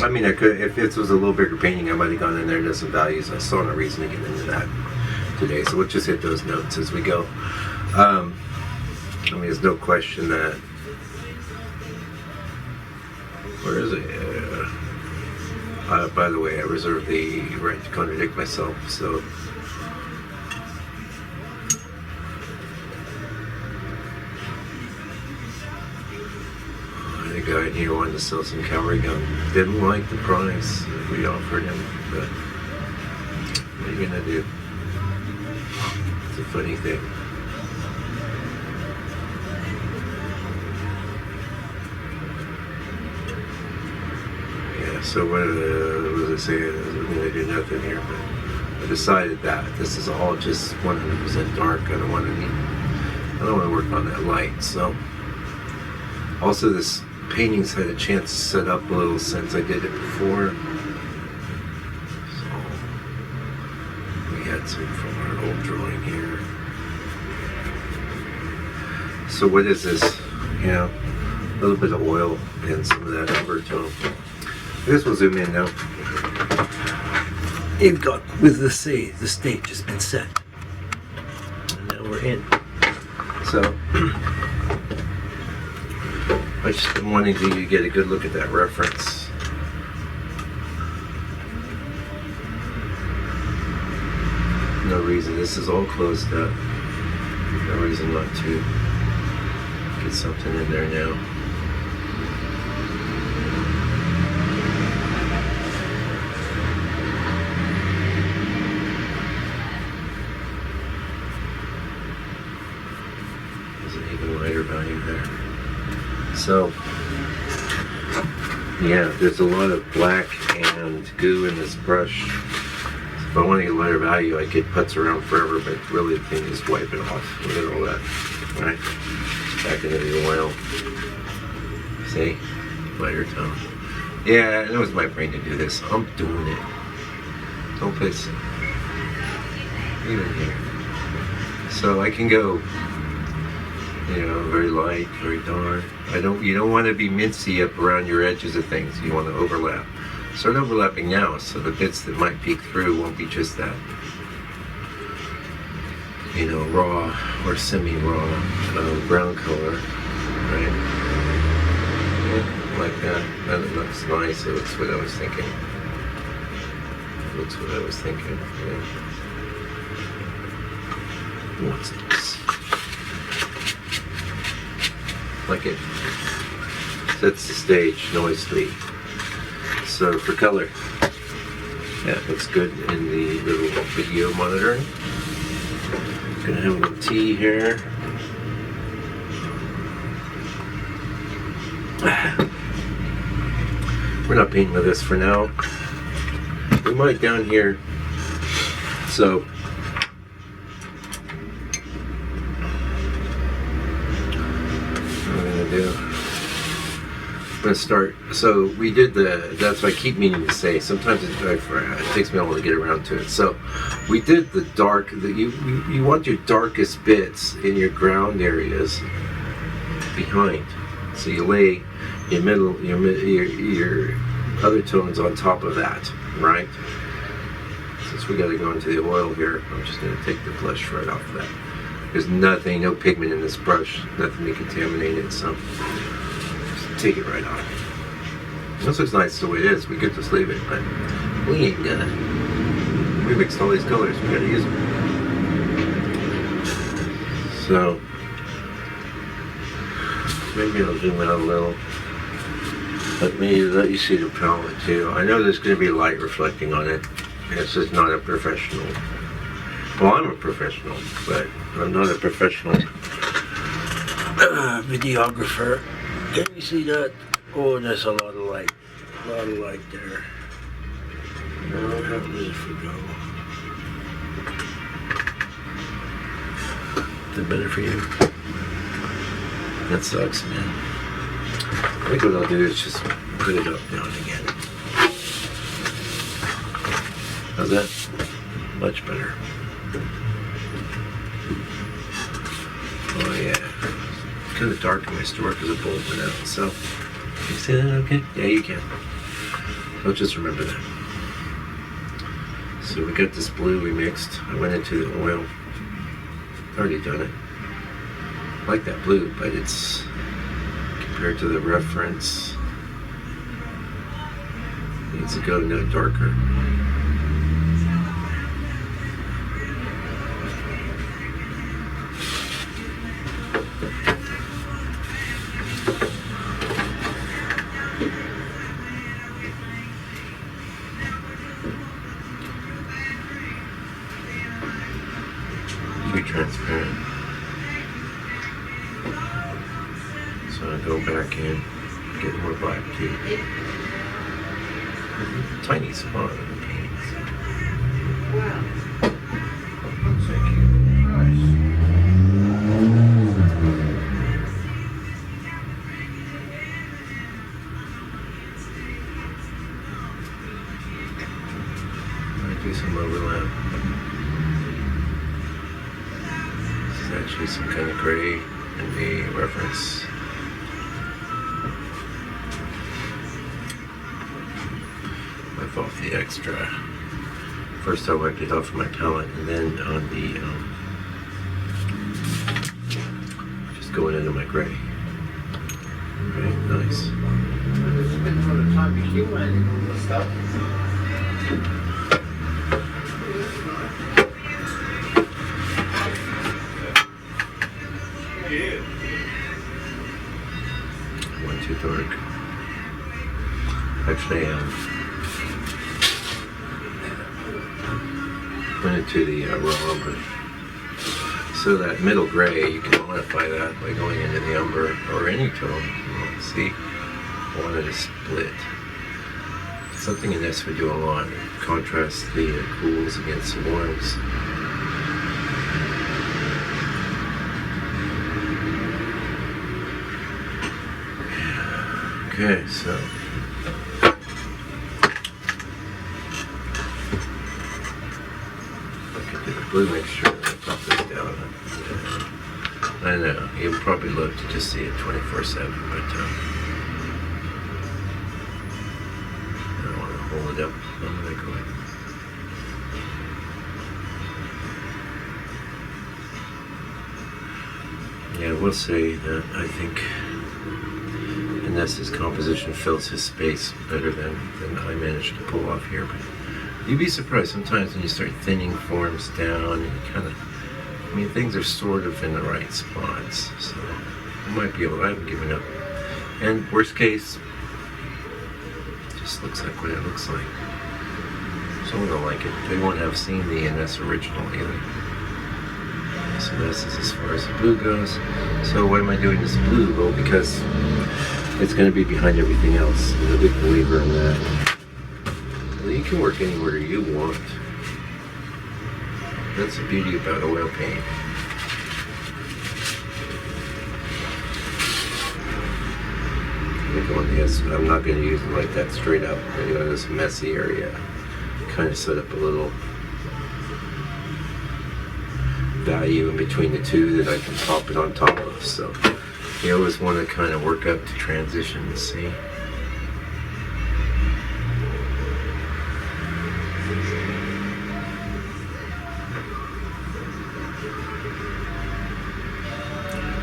I mean, I could, if this was a little bigger painting, I might have gone in there and done some values. I saw no reason to get into that today, so we'll just hit those notes as we go. There's no question that, where is it? By the way, I reserve the right to contradict myself, so the guy in here wanted to sell some cavalry gun. Didn't like the price we offered him, but what are you gonna do? It's a funny thing. So what was I saying? I was going to do nothing here, but I decided that this is all just 100% dark. I don't want to work on that light. So also this painting's had a chance to set up a little since I did it before. So we had some from our old drawing here. So what is this? A little bit of oil and some of that overtone. I guess we'll zoom in now. You've got, with the stage has been set. And now we're in. So, I just been wanting to get a good look at that reference. No reason, this is all closed up. No reason not to get something in there now. Value there. So, yeah, there's a lot of black and goo in this brush. So if I want to get lighter value, I could putz around forever, but really the thing is wipe it off. Look at all that, right? Back into the oil. See? Lighter tone. Yeah, it was my brain to do this. I'm doing it. Don't piss. Even here. So I can go You know, very light, very dark. You don't want to be mincy up around your edges of things. You want to overlap. Start overlapping now, so the bits that might peek through won't be just that, you know, raw or semi-raw brown color, right? Yeah, like that. That looks nice. It looks what I was thinking. Yeah. What's this? Like it sets the stage nicely. So for color, that looks good in the little video monitor. Gonna have a little T here. We're not painting with this for now. We might down here. So what I'm gonna do, I'm gonna start. So we did that's what I keep meaning to say. Sometimes it takes me a while to get around to it. So we did the dark. You want your darkest bits in your ground areas behind. So you lay your middle, your other tones on top of that, right? Since we got to go into the oil here, I'm just going to take the blush right off of that. There's nothing, no pigment in this brush, nothing to contaminate it, so just take it right off. This looks nice the way it is. We could just leave it, but we ain't gonna. We mixed all these colors. We got to use them. So maybe I'll zoom in a little. Let you see the palette too. I know there's going to be light reflecting on it. This is not a professional. Well, I'm a professional, but I'm not a professional videographer. Can you see that? Oh, there's a lot of light. A lot of light there. Now, how does this go? Is it better for you? That sucks, man. I think what I'll do is just put it up now and again. How's that? Much better. Oh yeah. It's kind of dark in my store because the bulb went out. So, can you see that okay? Yeah, you can. So just remember that. So we got this blue we mixed. I went into the oil. Already done it. I like that blue, but it's compared to the reference. Needs to go no darker. Too transparent. So I go back in, get more black too. Tiny spot in the paintings. Wow. Might do some overlap. This is actually some kind of gray in the reference. Wipe off the extra. First I wiped it off my palette and then on the just going into my gray. Okay, nice. It's been from the time you came in and all the stuff. Went too dark. Actually, went into the raw umber. So that middle gray, you can modify that by going into the umber or any tone. See, I wanted to split. Something in this we do a lot. Contrast the cools against the warms. Okay, so I could do the blue mixture and pop this down. I know. You would probably love to just see it 24/7, but I don't want to hold it up. I'm going to go ahead. Yeah, I will say that I think Inness's composition fills his space better than I managed to pull off here. But you'd be surprised sometimes when you start thinning forms down, you kind of, I mean, things are sort of in the right spots. So I might be able, I haven't given up. And worst case, just looks like what it looks like. Someone will like it. They won't have seen the Inness original either. So this is as far as the blue goes. So why am I doing this blue? Well, because it's going to be behind everything else. I'm a big believer in that. Well, you can work anywhere you want. That's the beauty about oil paint. I'm not going to use it like that straight up. I'm going to go to this messy area. Kind of set up a little value in between the two that I can pop it on top of. So you always want to kind of work up to transitions, see?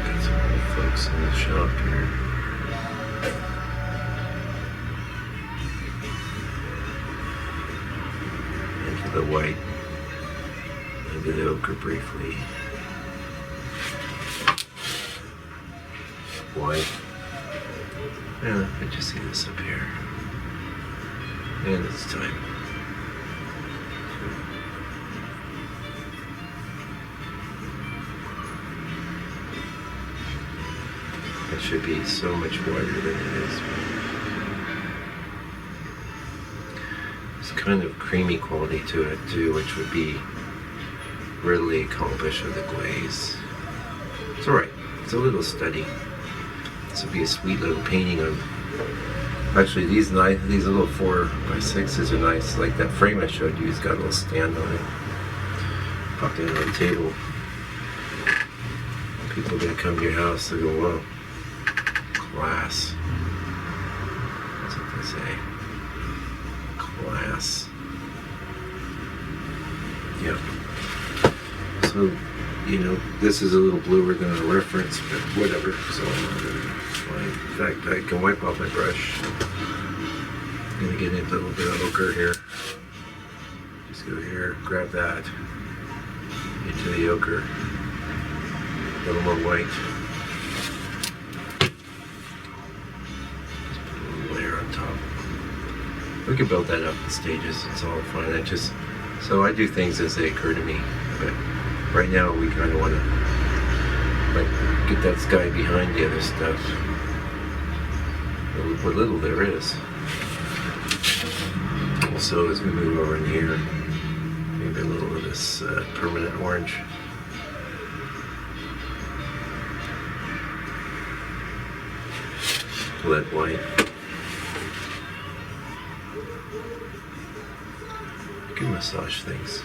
Got some other folks in the shop here. Into the white. Into the ochre briefly. White. Yeah, I just see this up here. And it's time. It should be so much wider than it is. There's kind of creamy quality to it too, which would be readily accomplished with the glaze. It's alright. It's a little steady. This would be a sweet little painting of. Actually, these little 4x6s are nice. Like that frame I showed you, it's got a little stand on it. Pop that on the table. People are gonna come to your house. They go, "Whoa, class." That's what they say. Class. Yep. So, you know, this is a little bluer than a reference, but whatever. So fine. In fact, I can wipe off my brush. I'm gonna get a little bit of ochre here. Just go here, grab that into the ochre. A little more white. Just put a little layer on top. We can build that up in stages. It's all fine. So I do things as they occur to me. But right now we kind of want to like get that sky behind the other stuff. What little there is. Also, as we move over in here, maybe a little of this permanent orange. Lead white. You can massage things.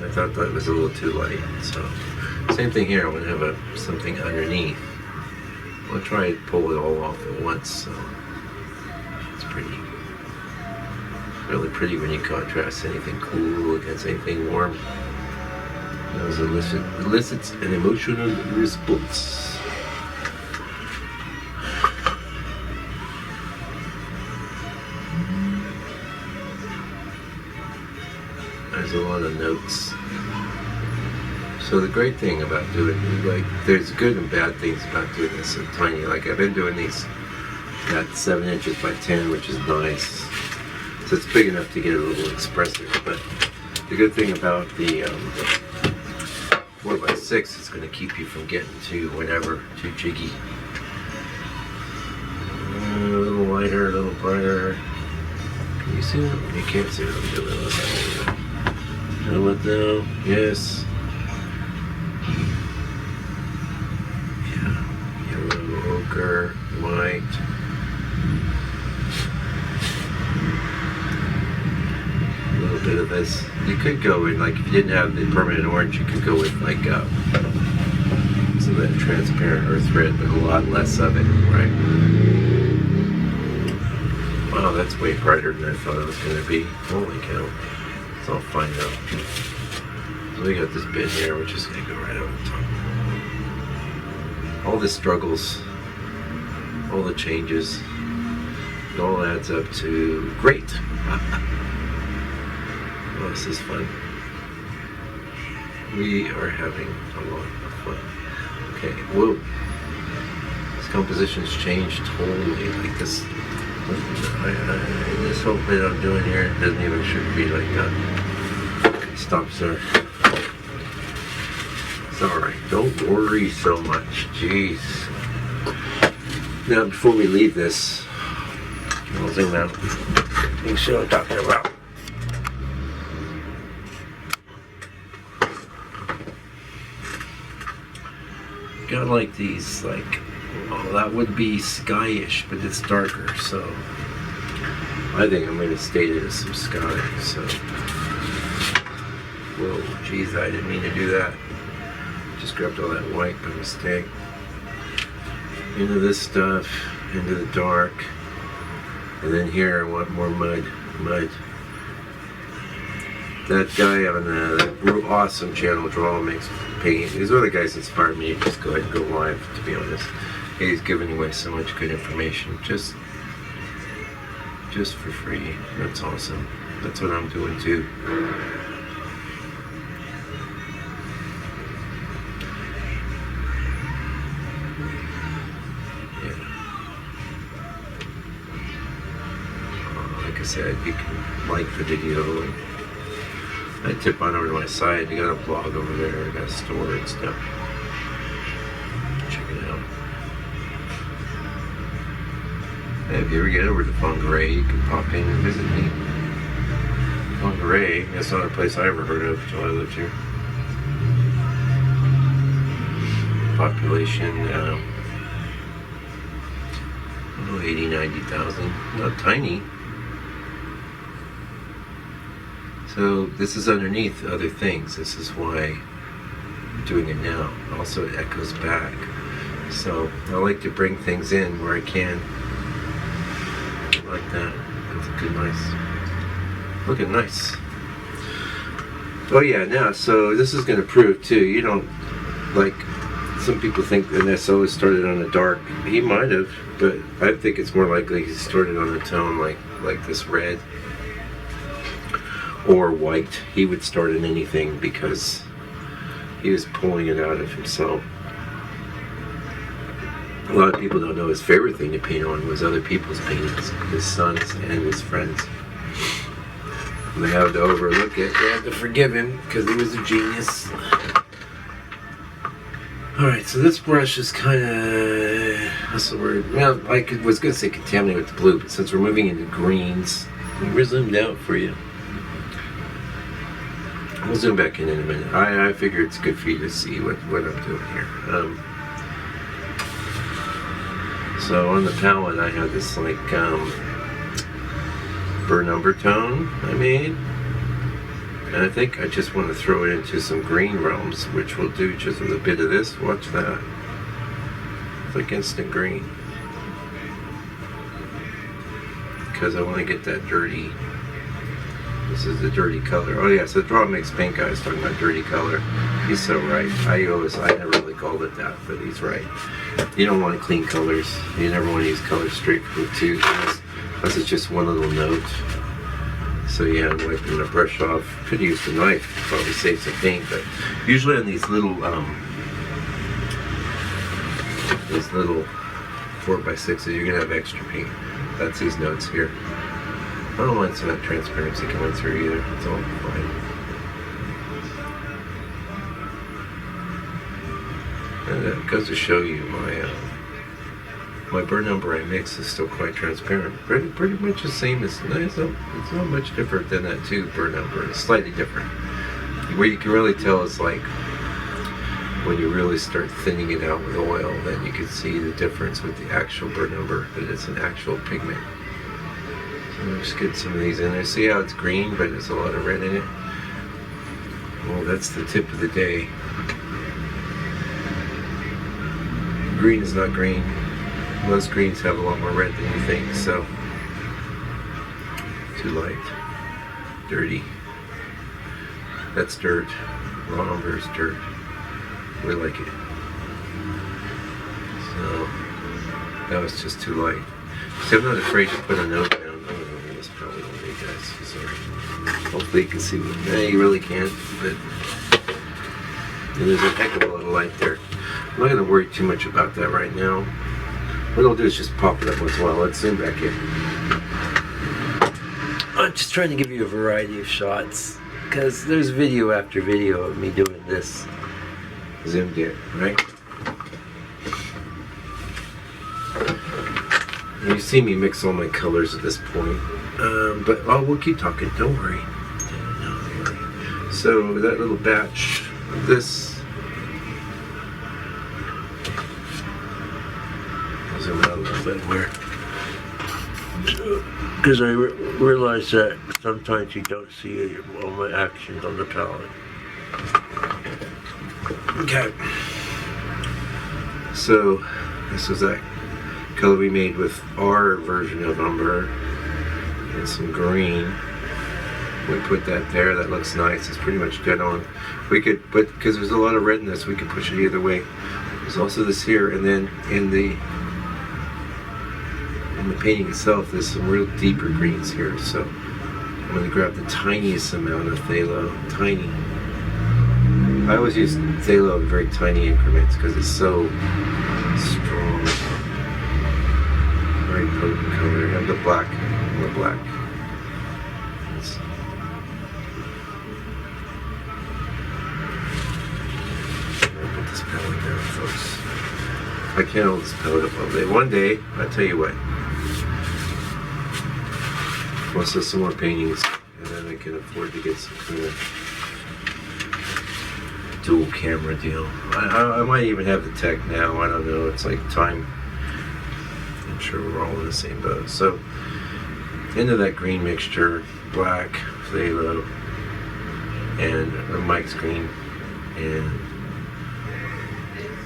I thought that was a little too light, so same thing here. I'm gonna have something underneath. I'll try to pull it all off at once, so it's pretty, really pretty when you contrast anything cool against anything warm. Those elicits an emotional response. There's a lot of notes. So the great thing about doing, like, there's good and bad things about doing this so tiny. Like, I've been doing these at 7 inches by 10, which is nice. So it's big enough to get a little expressive. But the good thing about the 4x6 is going to keep you from getting too jiggy. A little lighter, a little brighter. Can you see it? You can't see it. I'm doing this. What though? Yes. Yeah. Yellow, ochre, white. A little bit of this You could go with, like, if you didn't have the permanent orange, you could go with, like, some of that transparent earth red, but a lot less of it, right? Wow, that's way brighter than I thought it was going to be. Holy cow. It's all fine now. So we got this bit here, we're just going to go right over the top. All the struggles, all the changes, it all adds up to great. Oh, this is fun. We are having a lot of fun. Okay, whoa. This composition's changed totally. Like this, this whole bit I'm doing here doesn't even should be like that. Stop, sir. It's alright. Don't worry so much. Jeez. Now, before we leave this, I'll zoom out. You see what I'm talking about. Got like these, like, oh, that would be skyish, but it's darker, so I think I'm going to state it as some sky, so. Whoa, geez, I didn't mean to do that. Just grabbed all that white by mistake. Into this stuff, into the dark, and then here I want more mud. That guy on that real awesome channel, Draw Makes Paint, these other guys inspired me to just go ahead and go live, to be honest. He's giving away so much good information, just for free. That's awesome. That's what I'm doing too. Like I said, you can like the video and I tip on over to my site. I got a blog over there. I got a store and stuff. Check it out. Hey, if you ever get over to Fongaray, you can pop in and visit me. Fongaray, that's not a place I ever heard of until I lived here. Population, 80, 90,000. Not tiny. So this is underneath other things. This is why I'm doing it now. Also, it echoes back. So I like to bring things in where I can. Like that. That's looking nice. Looking nice. Oh yeah, now, so this is going to prove too, you don't, like, some people think Inness always started on a dark. He might have, but I think it's more likely he started on a tone like this red. Or white. He would start in anything because he was pulling it out of himself. A lot of people don't know his favorite thing to paint on was other people's paintings, his sons and his friends. And they have to overlook it. They have to forgive him because he was a genius. Alright, so this brush is kind of, what's the word? Well, I was going to say contaminated with the blue, but since we're moving into greens, we're zoomed out for you. We'll zoom back in a minute. I figure it's good for you to see what I'm doing here. So on the palette I have this like burnt umber tone I made. And I think I just want to throw it into some green realms, which will do just with a bit of this. Watch that. It's like instant green. Because I want to get that dirty. This is the dirty color. Oh yeah, so Draw Makes Paint guy is talking about dirty color. He's so right. I never really called it that, but he's right. You don't want clean colors. You never want to use colors straight from the tube unless it's just one little note. So yeah, I'm wiping the brush off. Could use the knife, probably save some paint, but usually on these little 4x6s, you're gonna have extra paint. That's these notes here. I don't want some of that transparency coming through either. It's all fine. And it goes to show you my burnt umber I mix is still quite transparent. Pretty much the same as it's not much different than that too. Burnt umber. It's slightly different. Where you can really tell is like when you really start thinning it out with oil, then you can see the difference with the actual burnt umber, that it's an actual pigment. So I'm just getting some of these in there. See how it's green, but there's a lot of red in it. Well, that's the tip of the day. Green is not green. Most greens have a lot more red than you think, so too light, dirty. That's dirt. Raw umber is dirt. We like it. So that was just too light. See, I'm not afraid to put a note down. Oh, that's probably all day, guys. Sorry. Hopefully you can see me. Yeah, you really can't, but there's a heck of a lot of light there. I'm not going to worry too much about that right now. What I'll do is just pop it up once in a while. Let's zoom back in. I'm just trying to give you a variety of shots because there's video after video of me doing this zoomed in, right? You see me mix all my colors at this point, but we'll keep talking. Don't worry. Don't worry. So that little batch of this. Zoom out a little bit where, because I realize that sometimes you don't see all my actions on the palette. Okay. So this is that color we made with our version of umber and some green. We put that there. That looks nice. It's pretty much dead on. We could, but because there's a lot of red in this, we could push it either way. There's also this here, and then in the painting itself, there's some real deeper greens here. So I'm going to grab the tiniest amount of phthalo. Tiny. I always use phthalo in very tiny increments because it's so strong. Very potent color. And the black. The black. I'll put this palette down, folks. I can't hold this palette up all day. One day, I'll tell you what. Once there's some more paintings, and then I can afford to get some kind of dual camera deal. I might even have the tech now. I don't know. It's like time. I'm sure we're all in the same boat. So into that green mixture, black, phthalo, and Mike's green, and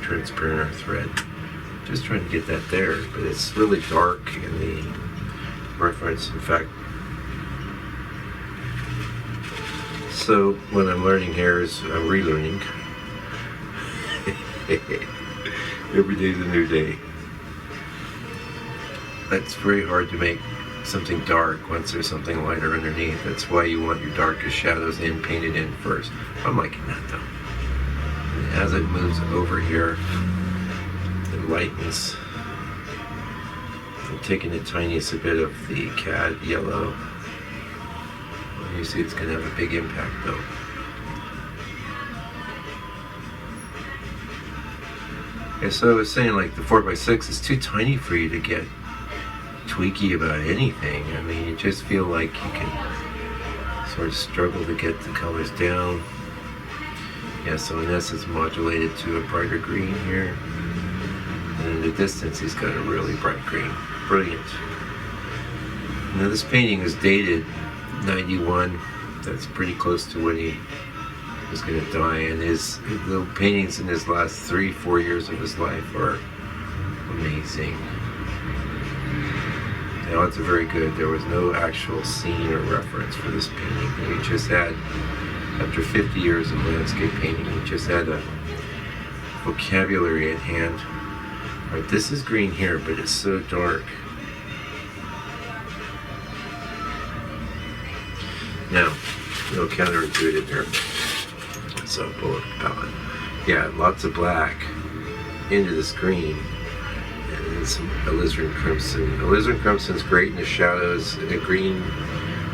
transparent earth red. Just trying to get that there, but it's really dark in the reference. In fact, so what I'm learning here is I'm relearning. Every day's a new day. It's very hard to make something dark once there's something lighter underneath. That's why you want your darkest shadows painted in first. I'm liking that though. And as it moves over here, it lightens. I'm taking the tiniest bit of the cad yellow. You see it's going to have a big impact though. Yeah, so I was saying like the 4x6 is too tiny for you to get tweaky about anything. I mean, you just feel like you can sort of struggle to get the colors down. Yeah, so Inness is modulated to a brighter green here. And in the distance he's got a really bright green. Brilliant. Now this painting is dated 91. That's pretty close to when he was going to die, and the paintings in his last 3-4 years of his life are amazing. The odds are very good. There was no actual scene or reference for this painting. He just had, after 50 years of landscape painting, he just had a vocabulary at hand. All right, this is green here, but it's so dark. Now, a little counterintuitive here. So pull up the palette. Yeah, lots of black into this green, and then some alizarin crimson. Alizarin crimson's great in the shadows. The green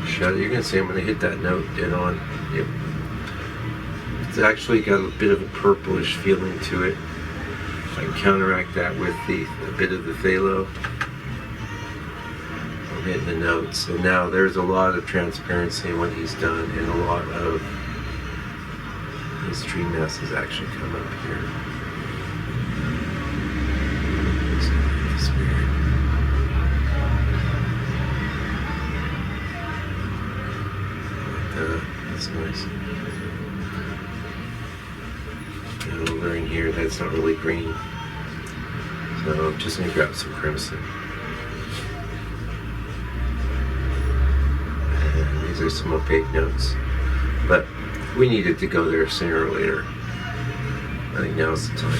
shadow, you're gonna see I'm gonna hit that note dead on. Yep. It's actually got a bit of a purplish feeling to it. I can counteract that with a bit of the phthalo. I'm hitting the notes, and now there's a lot of transparency in what he's done, and a lot of his tree masses actually come up here. It's weird. Like that. That's nice. border in here that's not really green. So I'm just going to grab some crimson. And these are some opaque notes. But we needed to go there sooner or later. I think now's the time.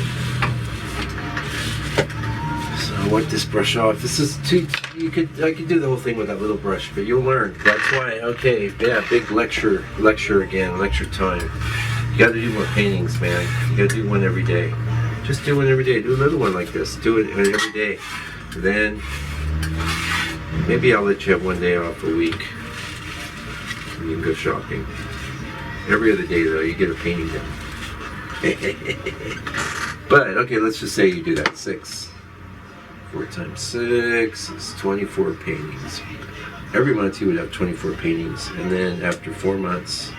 So I wipe this brush off. This is too, I could do the whole thing with that little brush, but you'll learn. That's why, okay, yeah, big lecture again, lecture time. You gotta do more paintings, man. You gotta do one every day. Just do one every day. Do another one like this. Do it every day. Then, maybe I'll let you have one day off a week. And you can go shopping. Every other day, though, you get a painting done. But, okay, let's just say you do that. 6. 4 times 6 is 24 paintings. Every month you would have 24 paintings. And then after 4 months,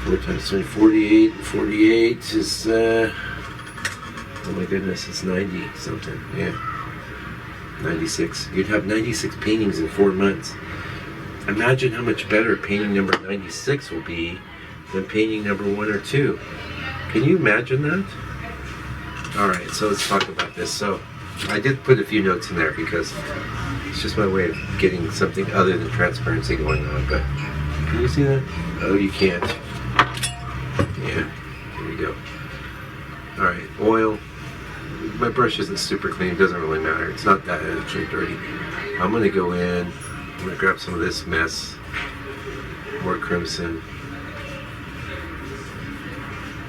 4 times 20, 48. 48 is, oh my goodness, it's 90 something. Yeah. 96. You'd have 96 paintings in 4 months. Imagine how much better painting number 96 will be than painting number 1 or 2. Can you imagine that? Alright, so let's talk about this. So, I did put a few notes in there because it's just my way of getting something other than transparency going on. But, can you see that? Oh, you can't. Yeah, here we go. Alright, oil. My brush isn't super clean, it doesn't really matter. It's not that actually dirty. I'm going to go in, I'm going to grab some of this mess. More crimson.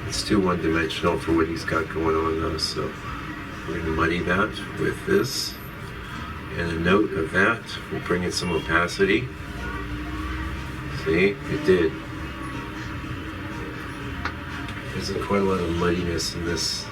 It's too one-dimensional for what he's got going on though, so we're going to muddy that with this. And a note of that will bring in some opacity. See, it did. There's quite a lot of muddiness in this